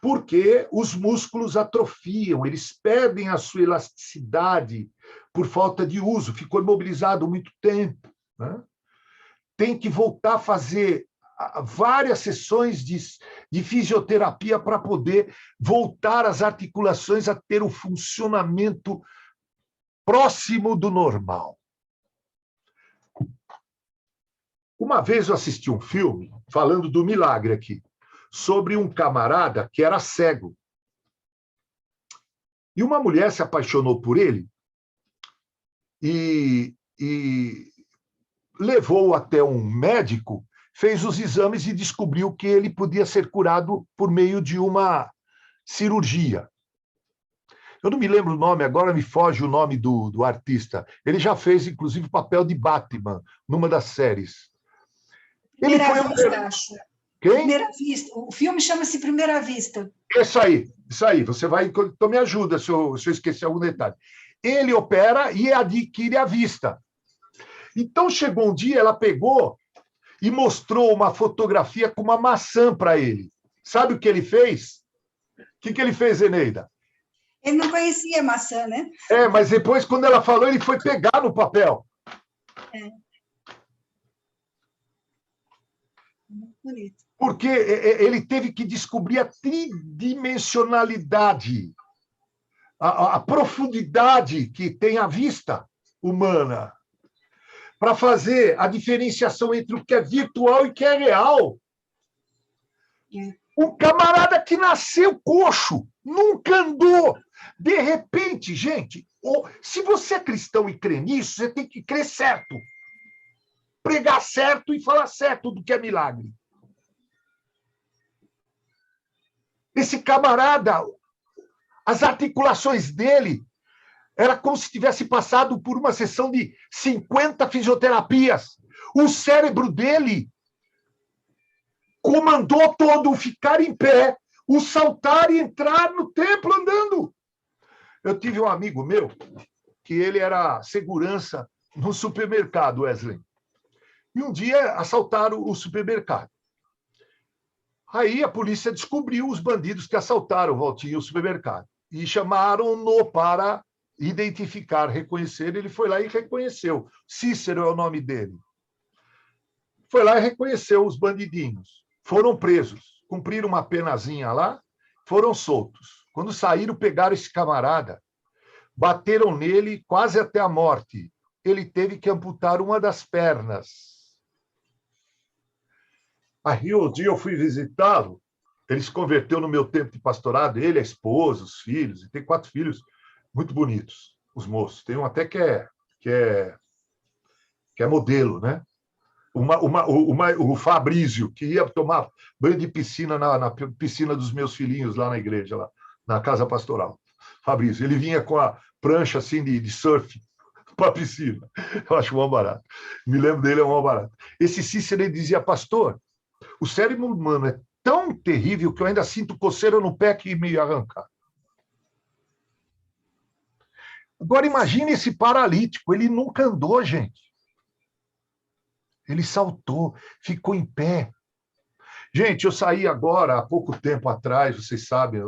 Porque os músculos atrofiam, eles perdem a sua elasticidade por falta de uso, ficou imobilizado muito tempo, né? Tem que voltar a fazer várias sessões de fisioterapia para poder voltar as articulações a ter um funcionamento próximo do normal. Uma vez eu assisti um filme, falando do milagre aqui, sobre um camarada que era cego. E uma mulher se apaixonou por ele e levou-o até um médico, fez os exames e descobriu que ele podia ser curado por meio de uma cirurgia. Eu não me lembro o nome, agora me foge o nome do artista. Ele já fez, inclusive, o papel de Batman, numa das séries. Ele Primeira foi Vista, acho. Quem? Primeira Vista. O filme chama-se Primeira Vista. Isso aí. Você vai... Então me ajuda se eu esquecer algum detalhe. Ele opera e adquire a vista. Então, chegou um dia, ela pegou e mostrou uma fotografia com uma maçã para ele. Sabe o que ele fez? O que ele fez, Eneida? Ele não conhecia maçã, né? Mas depois, quando ela falou, ele foi pegar no papel. Muito bonito. Porque ele teve que descobrir a tridimensionalidade, a profundidade que tem a vista humana. para fazer a diferenciação entre o que é virtual e o que é real. Um camarada que nasceu coxo, nunca andou. De repente, gente, se você é cristão e crê nisso, você tem que crer certo. Pregar certo e falar certo do que é milagre. Esse camarada, as articulações dele, era como se tivesse passado por uma sessão de 50 fisioterapias. O cérebro dele comandou todo o ficar em pé, o saltar e entrar no templo andando. Eu tive um amigo meu, que ele era segurança no supermercado, Wesley. E um dia assaltaram o supermercado. Aí a polícia descobriu os bandidos que assaltaram, Valtinho, o supermercado. E chamaram-no para identificar, reconhecer. Ele foi lá e reconheceu. Cícero é o nome dele. Foi lá e reconheceu os bandidinhos. Foram presos, cumpriram uma penazinha lá, foram soltos. Quando saíram, pegaram esse camarada, bateram nele quase até a morte. Ele teve que amputar uma das pernas. Aí, um dia eu fui visitá-lo, ele se converteu no meu tempo de pastorado, ele, a esposa, os filhos, e tem 4 filhos muito bonitos, os moços. Tem um até que é modelo, né? O Fabrício, que ia tomar banho de piscina na piscina dos meus filhinhos lá na igreja, lá, na casa pastoral. Fabrício, ele vinha com a prancha assim de surf para a piscina. Eu acho mó barato. Me lembro dele, é mó barato. Esse Cícero, ele dizia, pastor, o cérebro humano é tão terrível que eu ainda sinto coceira no pé que me arrancar. Agora, imagine esse paralítico, ele nunca andou, gente. Ele saltou, ficou em pé. Gente, eu saí agora, há pouco tempo atrás, vocês sabem,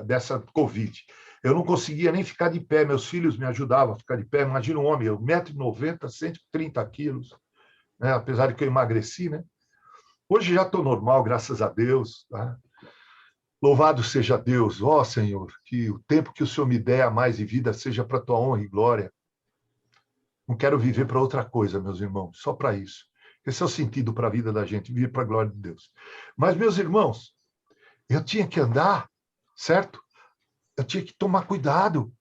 dessa Covid. Eu não conseguia nem ficar de pé, meus filhos me ajudavam a ficar de pé. Imagina um homem, 1,90 m, 130 quilos, né? Apesar de que eu emagreci, né? Hoje já estou normal, graças a Deus. Tá? Louvado seja Deus, ó Senhor, que o tempo que o Senhor me der a mais de vida seja para a tua honra e glória. Não quero viver para outra coisa, meus irmãos, só para isso. Esse é o sentido para a vida da gente, viver para a glória de Deus. Mas, meus irmãos, eu tinha que andar, certo? Eu tinha que tomar cuidado.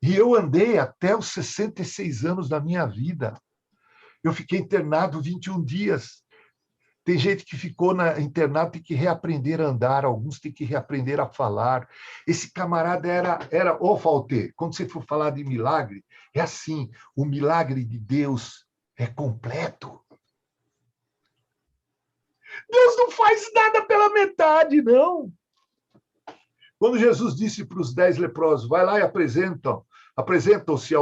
E eu andei até os 66 anos da minha vida. Eu fiquei internado 21 dias. Tem gente que ficou internado, tem que reaprender a andar, alguns têm que reaprender a falar. Esse camarada era Faltê, quando você for falar de milagre, é assim, o milagre de Deus é completo. Deus não faz nada pela metade, não. Quando Jesus disse para os 10 leprosos, vai lá e apresentam-se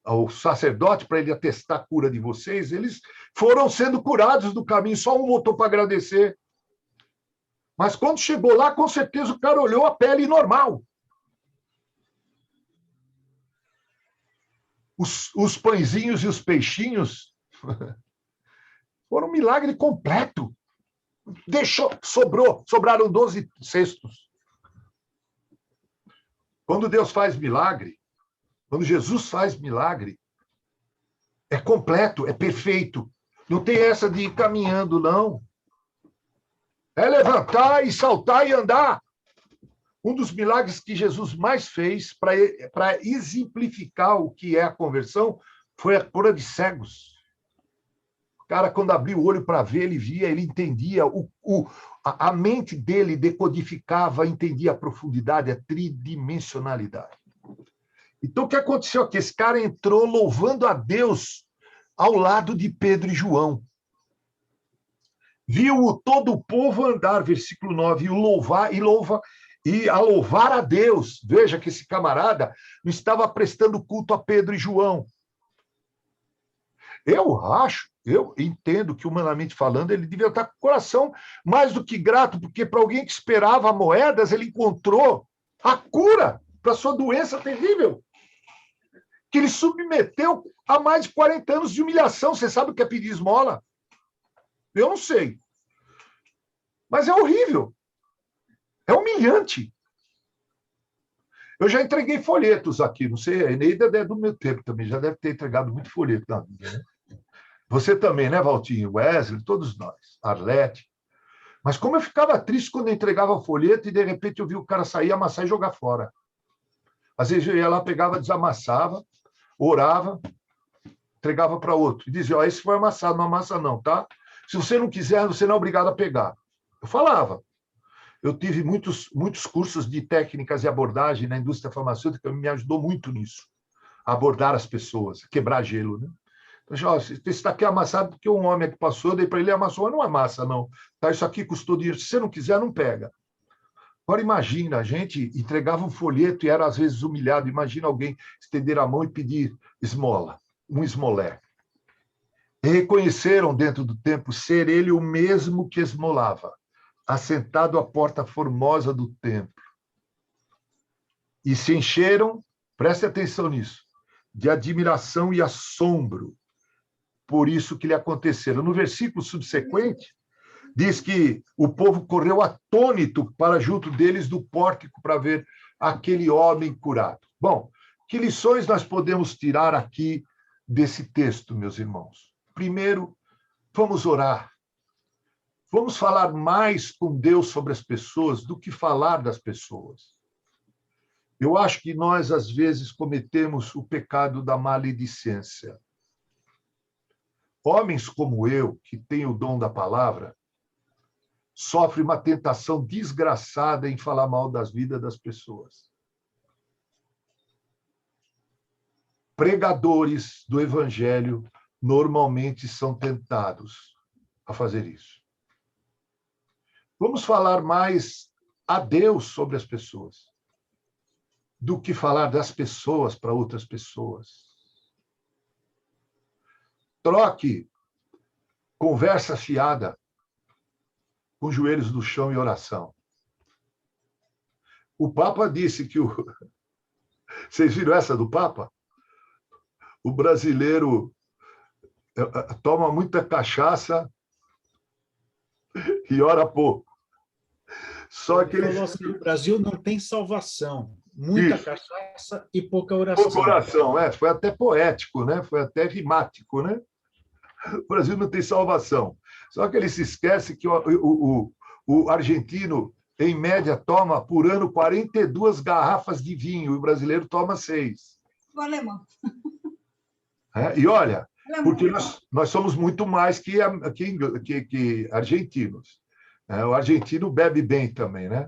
ao sacerdote para ele atestar a cura de vocês, eles foram sendo curados do caminho, só um voltou para agradecer. Mas quando chegou lá, com certeza o cara olhou a pele normal. Os pãezinhos e os peixinhos foram um milagre completo. Sobraram 12 cestos. Quando Deus faz milagre, quando Jesus faz milagre, é completo, é perfeito. Não tem essa de ir caminhando, não. É levantar e saltar e andar. Um dos milagres que Jesus mais fez para exemplificar o que é a conversão foi a cura de cegos. O cara, quando abriu o olho para ver, ele via, ele entendia, a mente dele decodificava, entendia a profundidade, a tridimensionalidade. Então, o que aconteceu aqui? Esse cara entrou louvando a Deus ao lado de Pedro e João. Viu todo o povo andar, versículo 9, e a louvar a Deus. Veja que esse camarada não estava prestando culto a Pedro e João. Eu entendo que, humanamente falando, ele devia estar com o coração mais do que grato, porque para alguém que esperava moedas, ele encontrou a cura para sua doença terrível, que ele submeteu a mais de 40 anos de humilhação. Você sabe o que é pedir esmola? Eu não sei. Mas é horrível. É humilhante. Eu já entreguei folhetos aqui, não sei, a Eneida é do meu tempo também, já deve ter entregado muito folheto na vida, né? Você também, né, Valtinho? Wesley, todos nós, Arlete. Mas como eu ficava triste quando eu entregava folheto e, de repente, eu vi o cara sair, amassar e jogar fora. Às vezes eu ia lá, pegava, desamassava, orava, entregava para outro. E dizia, ó, esse foi amassado, não amassa não, tá? Se você não quiser, você não é obrigado a pegar. Eu falava. Eu tive muitos cursos de técnicas e abordagem na indústria farmacêutica, me ajudou muito nisso, a abordar as pessoas, quebrar gelo, né? Então, ó, esse está aqui amassado porque um homem que passou, daí para ele amassou, não amassa, não. Tá, isso aqui custou dinheiro. Se você não quiser, não pega. Agora, imagina, a gente entregava um folheto e era, às vezes, humilhado. Imagina alguém estender a mão e pedir esmola, um esmolé. E reconheceram, dentro do tempo, ser ele o mesmo que esmolava, assentado à porta formosa do templo. E se encheram, preste atenção nisso, de admiração e assombro por isso que lhe aconteceram. No versículo subsequente, diz que o povo correu atônito para junto deles do pórtico para ver aquele homem curado. Bom, que lições nós podemos tirar aqui desse texto, meus irmãos? Primeiro, vamos orar. Vamos falar mais com Deus sobre as pessoas do que falar das pessoas. Eu acho que nós, às vezes, cometemos o pecado da maledicência. Homens como eu, que têm o dom da palavra, sofrem uma tentação desgraçada em falar mal das vidas das pessoas. Pregadores do evangelho normalmente são tentados a fazer isso. Vamos falar mais a Deus sobre as pessoas do que falar das pessoas para outras pessoas. Troque conversa fiada com joelhos no chão e oração. O Papa disse que o... Vocês viram essa do Papa? O brasileiro toma muita cachaça e ora pouco. Só que ele... assim, o Brasil não tem salvação. Muita Isso. Cachaça e pouca oração. Pouca oração, foi até poético, né? Foi até rimático, né? O Brasil não tem salvação. Só que ele se esquece que o argentino, em média, toma por ano 42 garrafas de vinho, e o brasileiro toma 6. O alemão. E olha, porque nós somos muito mais que argentinos. O argentino bebe bem também, né?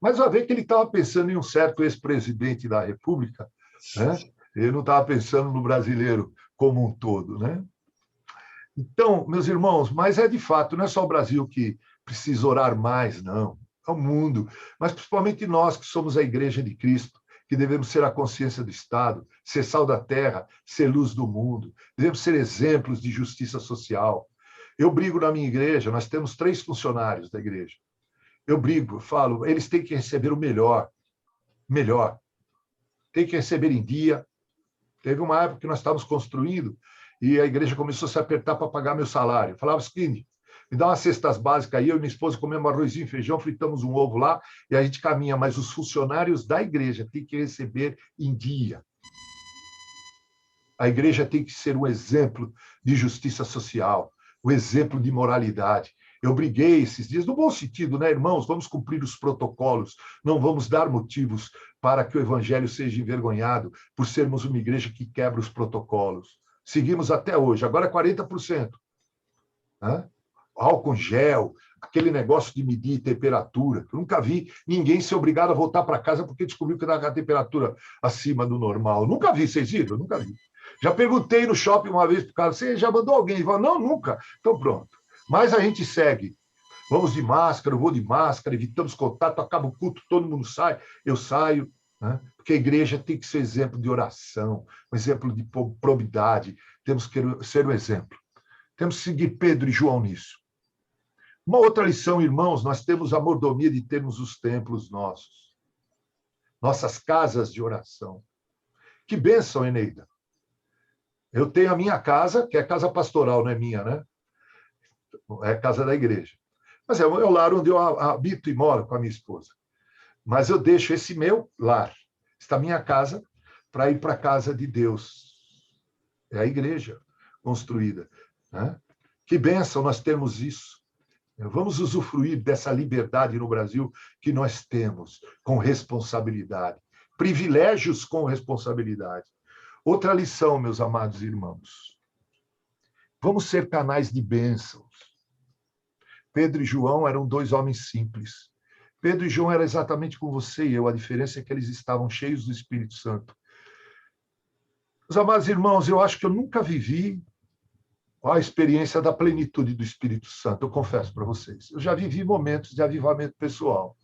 Mas vai ver que ele estava pensando em um certo ex-presidente da República, né? Ele não estava pensando no brasileiro como um todo, né? Então, meus irmãos, mas de fato, não é só o Brasil que precisa orar mais, não. É o mundo. Mas principalmente nós que somos a Igreja de Cristo, que devemos ser a consciência do Estado, ser sal da terra, ser luz do mundo. Devemos ser exemplos de justiça social. Eu brigo na minha igreja, nós temos 3 funcionários da igreja. Eu brigo, eu falo, eles têm que receber o melhor. Tem que receber em dia. Teve uma época que nós estávamos construindo e a igreja começou a se apertar para pagar meu salário. Eu falava o seguinte, me dá umas cestas básicas aí, eu e minha esposa comemos arrozinho e feijão, fritamos um ovo lá e a gente caminha, mas os funcionários da igreja têm que receber em dia. A igreja tem que ser um exemplo de justiça social, um exemplo de moralidade. Eu briguei esses dias, no bom sentido, né, irmãos? Vamos cumprir os protocolos, não vamos dar motivos para que o evangelho seja envergonhado por sermos uma igreja que quebra os protocolos. Seguimos até hoje, agora é 40%. Álcool gel, aquele negócio de medir temperatura. Eu nunca vi ninguém ser obrigado a voltar para casa porque descobriu que estava com a temperatura acima do normal. Nunca vi, vocês viram? Nunca vi. Já perguntei no shopping uma vez para o cara, você já mandou alguém? Ele falou, não, nunca. Então pronto. Mas a gente segue. Vamos de máscara, eu vou de máscara, evitamos contato, acaba o culto, todo mundo sai, eu saio. Né? Porque a igreja tem que ser exemplo de oração, um exemplo de probidade. Temos que ser o exemplo. Temos que seguir Pedro e João nisso. Uma outra lição, irmãos, nós temos a mordomia de termos os templos nossos. Nossas casas de oração. Que bênção, Eneida. Eu tenho a minha casa, que é casa pastoral, não é minha, né? É casa da igreja. Mas é o lar onde eu habito e moro com a minha esposa. Mas eu deixo esse meu lar Está a minha casa para ir para a casa de Deus. É a igreja construída, né? Que bênção nós temos isso. Vamos usufruir dessa liberdade no Brasil que nós temos, com responsabilidade. Privilégios com responsabilidade. Outra lição, meus amados irmãos. Vamos ser canais de bênçãos. Pedro e João eram dois homens simples. Pedro e João eram exatamente como você e eu. A diferença é que eles estavam cheios do Espírito Santo. Meus amados irmãos, eu acho que eu nunca vivi a experiência da plenitude do Espírito Santo, eu confesso para vocês. Eu já vivi momentos de avivamento pessoal.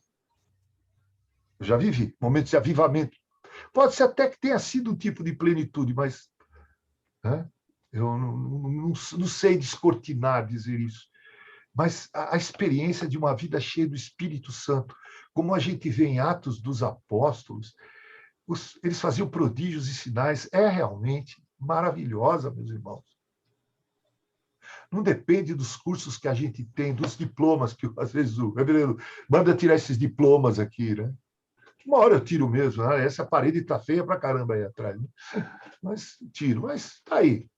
Eu já vivi momentos de avivamento. Pode ser até que tenha sido um tipo de plenitude, mas, né, eu não sei descortinar, dizer isso. Mas a experiência de uma vida cheia do Espírito Santo, como a gente vê em Atos dos Apóstolos, eles faziam prodígios e sinais, é realmente maravilhosa, meus irmãos. Não depende dos cursos que a gente tem, dos diplomas, que às vezes o reverendo manda tirar esses diplomas aqui, né? Uma hora eu tiro mesmo, né? Essa parede está feia pra caramba aí atrás, né? Mas tiro, mas está aí,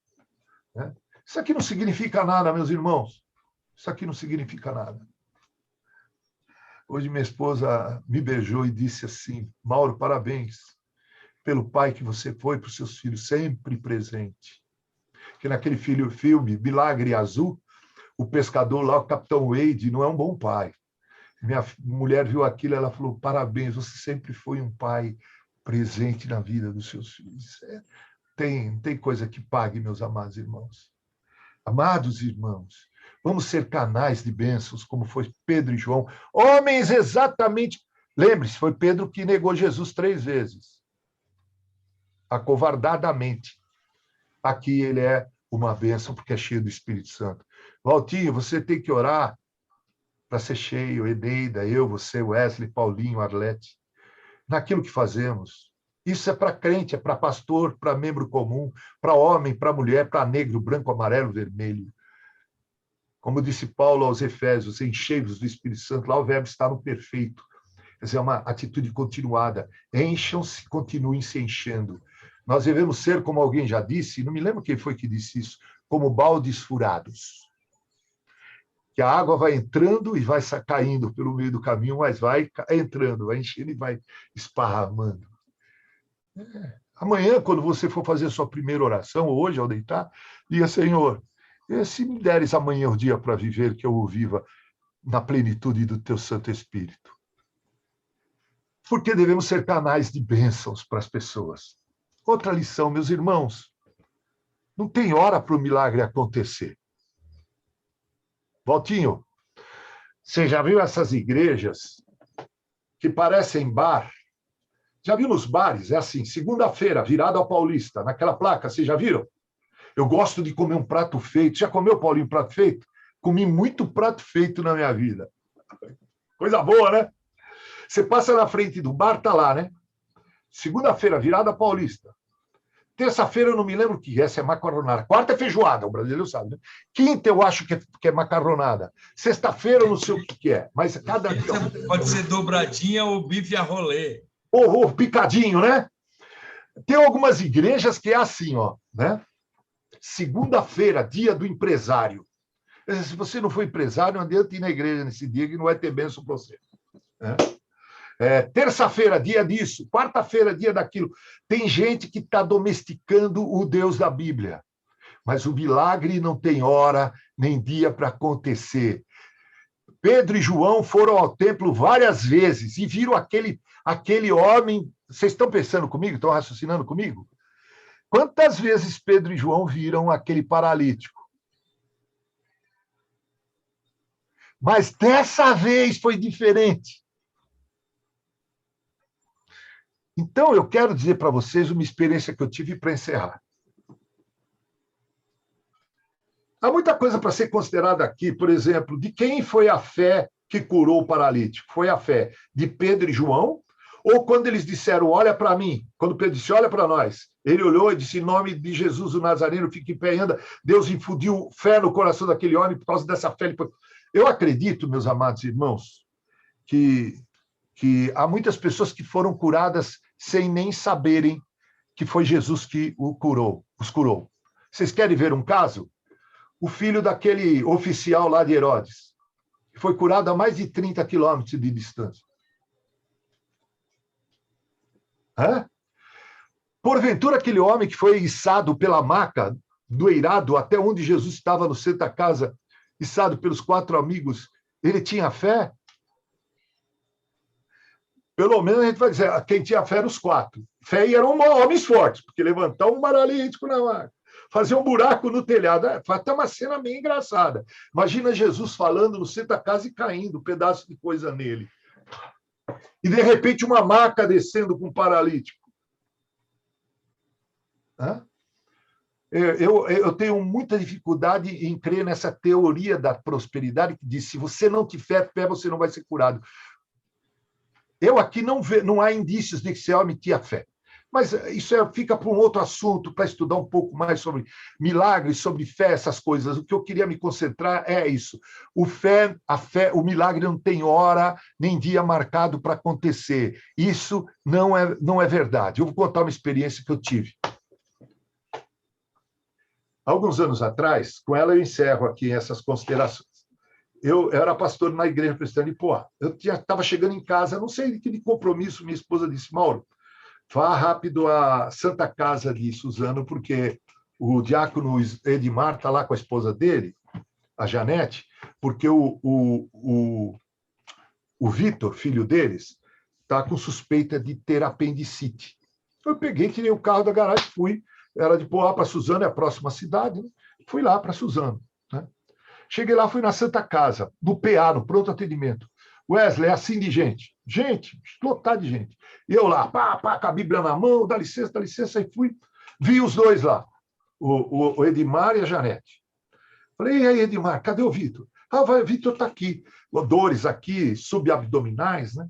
né? Isso aqui não significa nada, meus irmãos. Isso aqui não significa nada. Hoje minha esposa me beijou e disse assim: Mauro, parabéns pelo pai que você foi para os seus filhos, sempre presente. Que naquele filme Milagre Azul, o pescador lá, o Capitão Wade, não é um bom pai. Minha mulher viu aquilo, ela falou: parabéns, você sempre foi um pai presente na vida dos seus filhos. Tem coisa que pague, meus amados irmãos. Amados irmãos, vamos ser canais de bênçãos, como foi Pedro e João. Homens exatamente... Lembre-se, foi Pedro que negou Jesus 3 vezes. Acovardadamente. Aqui ele é uma bênção, porque é cheio do Espírito Santo. Valtinho, você tem que orar para ser cheio. Eneida, eu, você, Wesley, Paulinho, Arlete. Naquilo que fazemos. Isso é para crente, é para pastor, para membro comum, para homem, para mulher, para negro, branco, amarelo, vermelho. Como disse Paulo aos Efésios, enchei-vos do Espírito Santo. Lá o verbo está no perfeito. Quer dizer, é uma atitude continuada. Encham-se, continuem se enchendo. Nós devemos ser, como alguém já disse, não me lembro quem foi que disse isso, como baldes furados. Que a água vai entrando e vai caindo pelo meio do caminho, mas vai entrando, vai enchendo e vai esparramando. Amanhã, quando você for fazer a sua primeira oração, ou hoje, ao deitar, diga: Senhor, se me deres amanhã o dia para viver, que eu o viva na plenitude do teu Santo Espírito. Porque devemos ser canais de bênçãos para as pessoas. Outra lição, meus irmãos, não tem hora para o milagre acontecer. Valtinho, você já viu essas igrejas que parecem bar? Já viu nos bares? É assim, segunda-feira, virada ao Paulista, naquela placa, vocês já viram? Eu gosto de comer um prato feito. Já comeu, Paulinho, prato feito? Comi muito prato feito na minha vida. Coisa boa, né? Você passa na frente do bar, tá lá, né? Segunda-feira, virada Paulista. Terça-feira, eu não me lembro o que é, se é macarronada. Quarta é feijoada, o brasileiro sabe, né? Quinta, eu acho que é macarronada. Sexta-feira, eu não sei o que é. Mas cada dia... Pode ser dobradinha ou bife a rolê. Ou picadinho, né? Tem algumas igrejas que é assim, ó, né? Segunda-feira, dia do empresário. Se você não for empresário, não adianta ir na igreja nesse dia, que não vai ter bênção para você. Né? Terça-feira, dia disso. Quarta-feira, dia daquilo. Tem gente que está domesticando o Deus da Bíblia. Mas o milagre não tem hora nem dia para acontecer. Pedro e João foram ao templo várias vezes e viram aquele homem... Vocês estão pensando comigo? Estão raciocinando comigo? Quantas vezes Pedro e João viram aquele paralítico? Mas dessa vez foi diferente. Então, eu quero dizer para vocês uma experiência que eu tive para encerrar. Há muita coisa para ser considerada aqui, por exemplo, de quem foi a fé que curou o paralítico? Foi a fé de Pedro e João? Ou quando eles disseram, olha para mim, quando Pedro disse, olha para nós, ele olhou e disse, em nome de Jesus o Nazareno, fique em pé e anda. Deus infundiu fé no coração daquele homem, por causa dessa fé. Eu acredito, meus amados irmãos, que há muitas pessoas que foram curadas sem nem saberem que foi Jesus que os curou. Vocês querem ver um caso? O filho daquele oficial lá de Herodes, que foi curado a mais de 30 quilômetros de distância. Hã? Porventura, aquele homem que foi içado pela maca do eirado até onde Jesus estava no centro da casa, içado pelos 4 amigos, ele tinha fé? Pelo menos a gente vai dizer, quem tinha fé eram os 4. Fé eram homens fortes, porque levantar um paralítico na maca, fazer um buraco no telhado, foi até uma cena meio engraçada. Imagina Jesus falando no centro da casa e caindo um pedaço de coisa nele. E, de repente, uma maca descendo com um paralítico. Hã? Eu tenho muita dificuldade em crer nessa teoria da prosperidade que diz, se você não tiver fé, você não vai ser curado. Eu aqui não há indícios de que esse homem tinha fé. Mas isso fica para um outro assunto, para estudar um pouco mais sobre milagres, sobre fé, essas coisas. O que eu queria me concentrar é isso. A fé, o milagre não tem hora nem dia marcado para acontecer. Isso não é verdade. Eu vou contar uma experiência que eu tive. Alguns anos atrás, com ela eu encerro aqui essas considerações. Eu era pastor na igreja presbiteriana de Poá. Eu estava chegando em casa, não sei de que compromisso, minha esposa disse, Mauro, vá rápido à Santa Casa de Suzano, porque o diácono Edmar está lá com a esposa dele, a Janete, porque o Vitor, filho deles, está com suspeita de ter apendicite. Eu peguei, tirei o carro da garagem, fui, era de Poá para Suzano, é a próxima cidade, né? Fui lá para Suzano. Né? Cheguei lá, fui na Santa Casa, no PA, no pronto atendimento. Wesley, é assim de gente. Gente, lotado de gente. E eu lá, com a Bíblia na mão, dá licença, e fui. Vi os dois lá, o Edmar e a Janete. Falei, e aí, Edmar, cadê o Vitor? O Vitor está aqui. Dores aqui, subabdominais, né?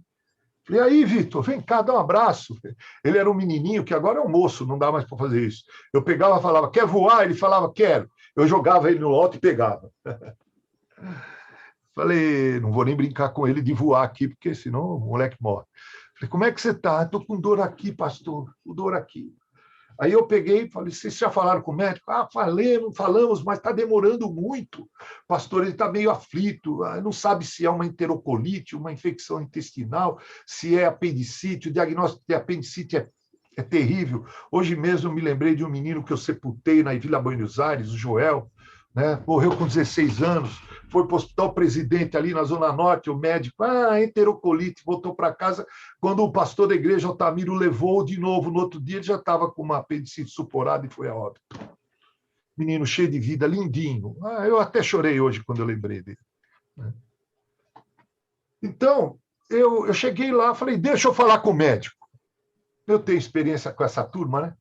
Falei, aí, Vitor, vem cá, dá um abraço. Ele era um menininho, que agora é um moço, não dá mais para fazer isso. Eu pegava, falava, quer voar? Ele falava, quero. Eu jogava ele no alto e pegava. Falei, não vou nem brincar com ele de voar aqui, porque senão o moleque morre. Falei, como é que você está? Estou com dor aqui, pastor, com dor aqui. Aí eu peguei e falei, vocês já falaram com o médico? Falamos, mas está demorando muito. Pastor, ele está meio aflito, não sabe se é uma enterocolite, uma infecção intestinal, se é apendicite, o diagnóstico de apendicite é terrível. Hoje mesmo eu me lembrei de um menino que eu sepultei na Vila Buenos Aires, o Joel, né? Morreu com 16 anos, foi para o Hospital Presidente, ali na Zona Norte, o médico, enterocolite, voltou para casa. Quando o pastor da igreja, Altamiro, levou de novo, no outro dia, ele já estava com uma apendicite suporada e foi a óbito. Menino cheio de vida, lindinho. Eu até chorei hoje quando eu lembrei dele. Então, eu cheguei lá, falei, deixa eu falar com o médico. Eu tenho experiência com essa turma, né?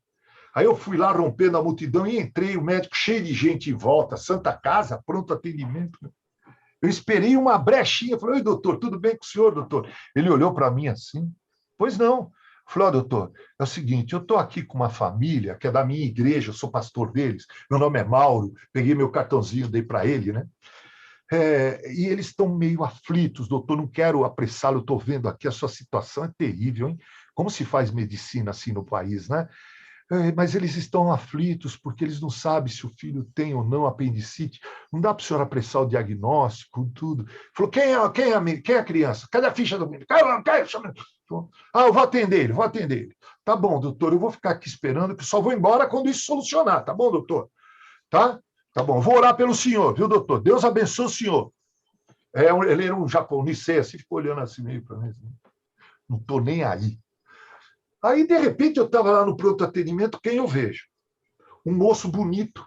Aí eu fui lá rompendo a multidão e entrei, o médico cheio de gente em volta, Santa Casa, pronto atendimento. Eu esperei uma brechinha, falei, oi, doutor, tudo bem com o senhor, doutor? Ele olhou para mim assim, pois não. Falei, doutor, é o seguinte, eu estou aqui com uma família, que é da minha igreja, eu sou pastor deles, meu nome é Mauro, peguei meu cartãozinho, dei para ele, né? E eles estão meio aflitos, doutor, não quero apressá-lo, estou vendo aqui, a sua situação é terrível, hein? Como se faz medicina assim no país, né? Mas eles estão aflitos porque eles não sabem se o filho tem ou não apendicite. Não dá para o senhor apressar o diagnóstico, tudo. Falou, quem é a criança? Cadê a ficha do menino? Eu vou atender ele. Tá bom, doutor, eu vou ficar aqui esperando, que só vou embora quando isso solucionar, tá bom, doutor? Tá? Tá bom, vou orar pelo senhor, viu, doutor? Deus abençoe o senhor. Ele era um japonês, assim, ficou olhando assim meio para mim. Não estou nem aí. Aí, de repente, eu estava lá no pronto atendimento, quem eu vejo? Um moço bonito,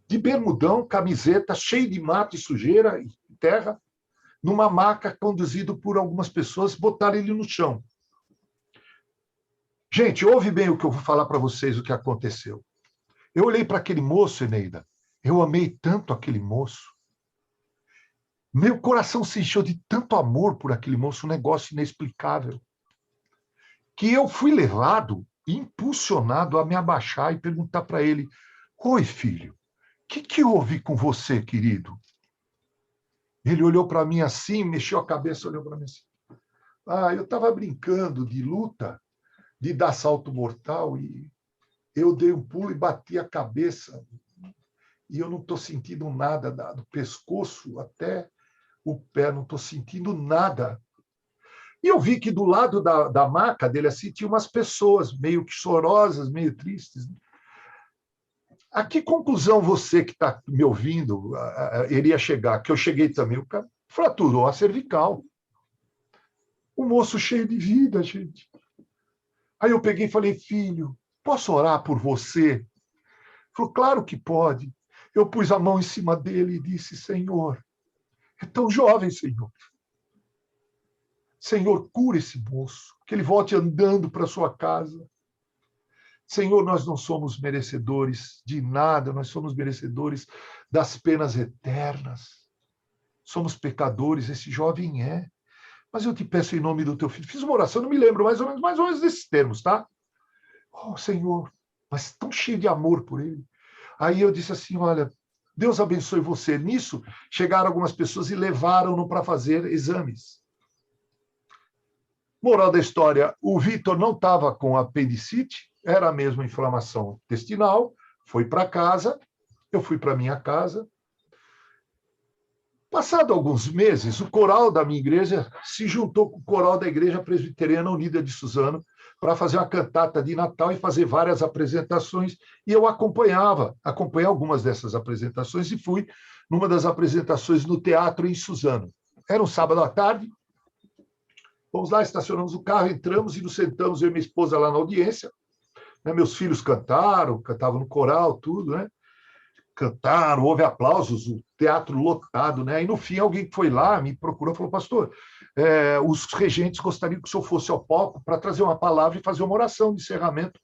de bermudão, camiseta, cheio de mato e sujeira e terra, numa maca conduzido por algumas pessoas, botaram ele no chão. Gente, ouve bem o que eu vou falar para vocês, o que aconteceu. Eu olhei para aquele moço, Eneida, eu amei tanto aquele moço. Meu coração se encheu de tanto amor por aquele moço, um negócio inexplicável, que eu fui levado, impulsionado a me abaixar e perguntar para ele, oi, filho, o que houve com você, querido? Ele olhou para mim assim, mexeu a cabeça, olhou para mim assim. Eu estava brincando de luta, de dar salto mortal e eu dei um pulo e bati a cabeça e eu não estou sentindo nada do pescoço até o pé, não estou sentindo nada. E eu vi que do lado da maca dele assim, tinha umas pessoas meio que chorosas, meio tristes. A que conclusão você que está me ouvindo iria chegar? Que eu cheguei também, o cara fraturou a cervical. O moço cheio de vida, gente. Aí eu peguei e falei, filho, posso orar por você? Ele falou, claro que pode. Eu pus a mão em cima dele e disse, Senhor, é tão jovem, Senhor. Senhor, cura esse moço, que ele volte andando para sua casa. Senhor, nós não somos merecedores de nada, nós somos merecedores das penas eternas. Somos pecadores, esse jovem é. Mas eu te peço em nome do teu filho. Fiz uma oração, não me lembro mais ou menos desses termos, tá? Oh, Senhor, mas tão cheio de amor por ele. Aí eu disse assim, olha, Deus abençoe você. Nisso, chegaram algumas pessoas e levaram-no para fazer exames. Moral da história, o Vitor não estava com apendicite, era mesmo inflamação intestinal, foi para casa, eu fui para minha casa. Passado alguns meses, o coral da minha igreja se juntou com o coral da Igreja Presbiteriana Unida de Suzano para fazer uma cantata de Natal e fazer várias apresentações, e eu acompanhei algumas dessas apresentações e fui numa das apresentações no teatro em Suzano. Era um sábado à tarde, fomos lá, estacionamos o carro, entramos e nos sentamos, eu e minha esposa lá na audiência, né? Meus filhos cantavam no coral, tudo, né? Cantaram, houve aplausos, o teatro lotado, né? E no fim alguém que foi lá me procurou e falou, pastor, os regentes gostariam que o senhor fosse ao palco para trazer uma palavra e fazer uma oração de encerramento.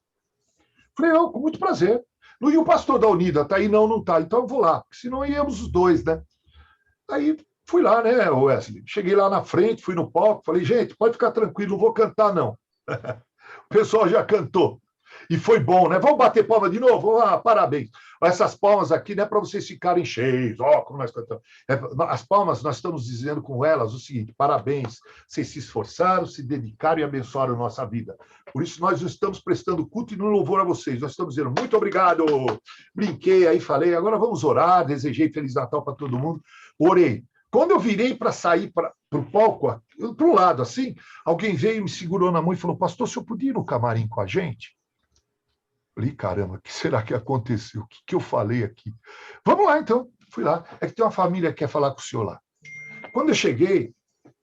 Falei, não, com muito prazer. E o pastor da Unida está aí? Não, não está. Então eu vou lá, porque senão íamos os dois, né? Aí fui lá, né, Wesley? Cheguei lá na frente, fui no palco, falei, gente, pode ficar tranquilo, não vou cantar, não. O pessoal já cantou. E foi bom, né? Vamos bater palma de novo? Ah, parabéns. Essas palmas aqui não é para vocês ficarem cheios. Ó, como nós cantamos. As palmas, nós estamos dizendo com elas o seguinte, parabéns, vocês se esforçaram, se dedicaram e abençoaram a nossa vida. Por isso, nós estamos prestando culto e no louvor a vocês. Nós estamos dizendo muito obrigado. Brinquei aí, falei, agora vamos orar, desejei Feliz Natal para todo mundo. Orei. Quando eu virei para sair para o palco, para o lado assim, alguém veio, me segurou na mão e falou, pastor, o senhor podia ir no camarim com a gente? Falei, caramba, o que será que aconteceu? O que eu falei aqui? Vamos lá, então. Fui lá. É que tem uma família que quer falar com o senhor lá. Quando eu cheguei,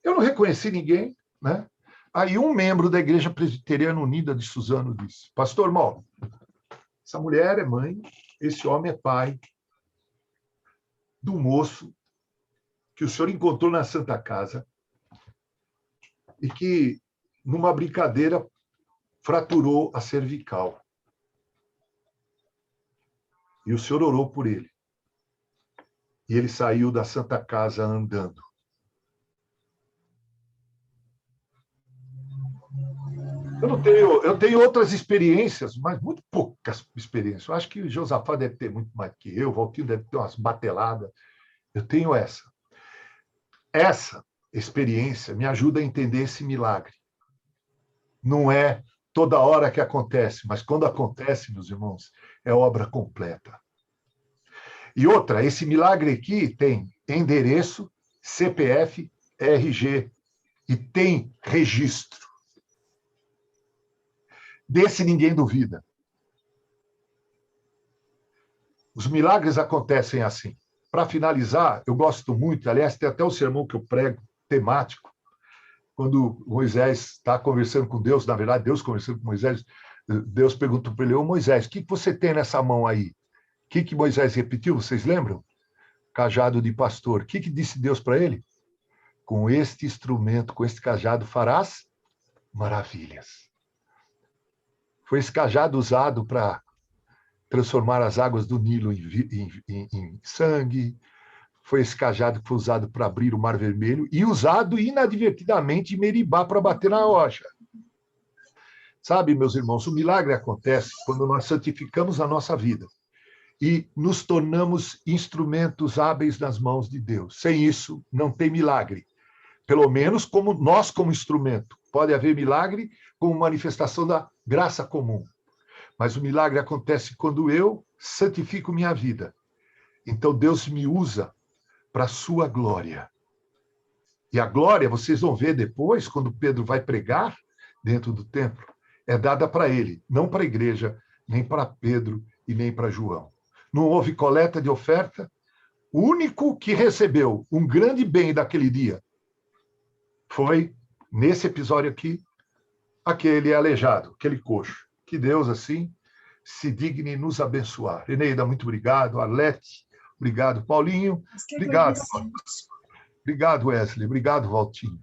eu não reconheci ninguém, né? Aí um membro da Igreja Presbiteriana Unida de Suzano disse, pastor Mauro, essa mulher é mãe, esse homem é pai do moço que o senhor encontrou na Santa Casa e que, numa brincadeira, fraturou a cervical. E o senhor orou por ele. E ele saiu da Santa Casa andando. Eu tenho outras experiências, mas muito poucas experiências. Eu acho que o Josafá deve ter muito mais que eu, o Valtinho deve ter umas bateladas. Eu tenho essa. Essa experiência me ajuda a entender esse milagre. Não é toda hora que acontece, mas quando acontece, meus irmãos, é obra completa. E outra, esse milagre aqui tem endereço, CPF, RG e tem registro. Desse ninguém duvida. Os milagres acontecem assim. Para finalizar, eu gosto muito, aliás, tem até um sermão que eu prego, temático, quando Moisés está conversando com Deus, na verdade, Deus conversando com Moisés, Deus perguntou para ele, ô Moisés, o que você tem nessa mão aí? O que Moisés repetiu, vocês lembram? Cajado de pastor. O que disse Deus para ele? Com este instrumento, com este cajado farás maravilhas. Foi esse cajado usado para transformar as águas do Nilo em sangue, foi esse cajado que foi usado para abrir o Mar Vermelho e usado inadvertidamente em Meribá para bater na rocha. Sabe, meus irmãos, o milagre acontece quando nós santificamos a nossa vida e nos tornamos instrumentos hábeis nas mãos de Deus. Sem isso, não tem milagre. Pelo menos como nós como instrumento. Pode haver milagre como manifestação da graça comum. Mas o milagre acontece quando eu santifico minha vida. Então Deus me usa para a sua glória. E a glória, vocês vão ver depois, quando Pedro vai pregar dentro do templo, é dada para ele, não para a igreja, nem para Pedro e nem para João. Não houve coleta de oferta. O único que recebeu um grande bem daquele dia foi, nesse episódio aqui, aquele aleijado, aquele coxo. Que Deus, assim, se digne nos abençoar. Eneida, muito obrigado. Arlete, obrigado. Paulinho, obrigado. Obrigado, Wesley. Obrigado, Valtinho.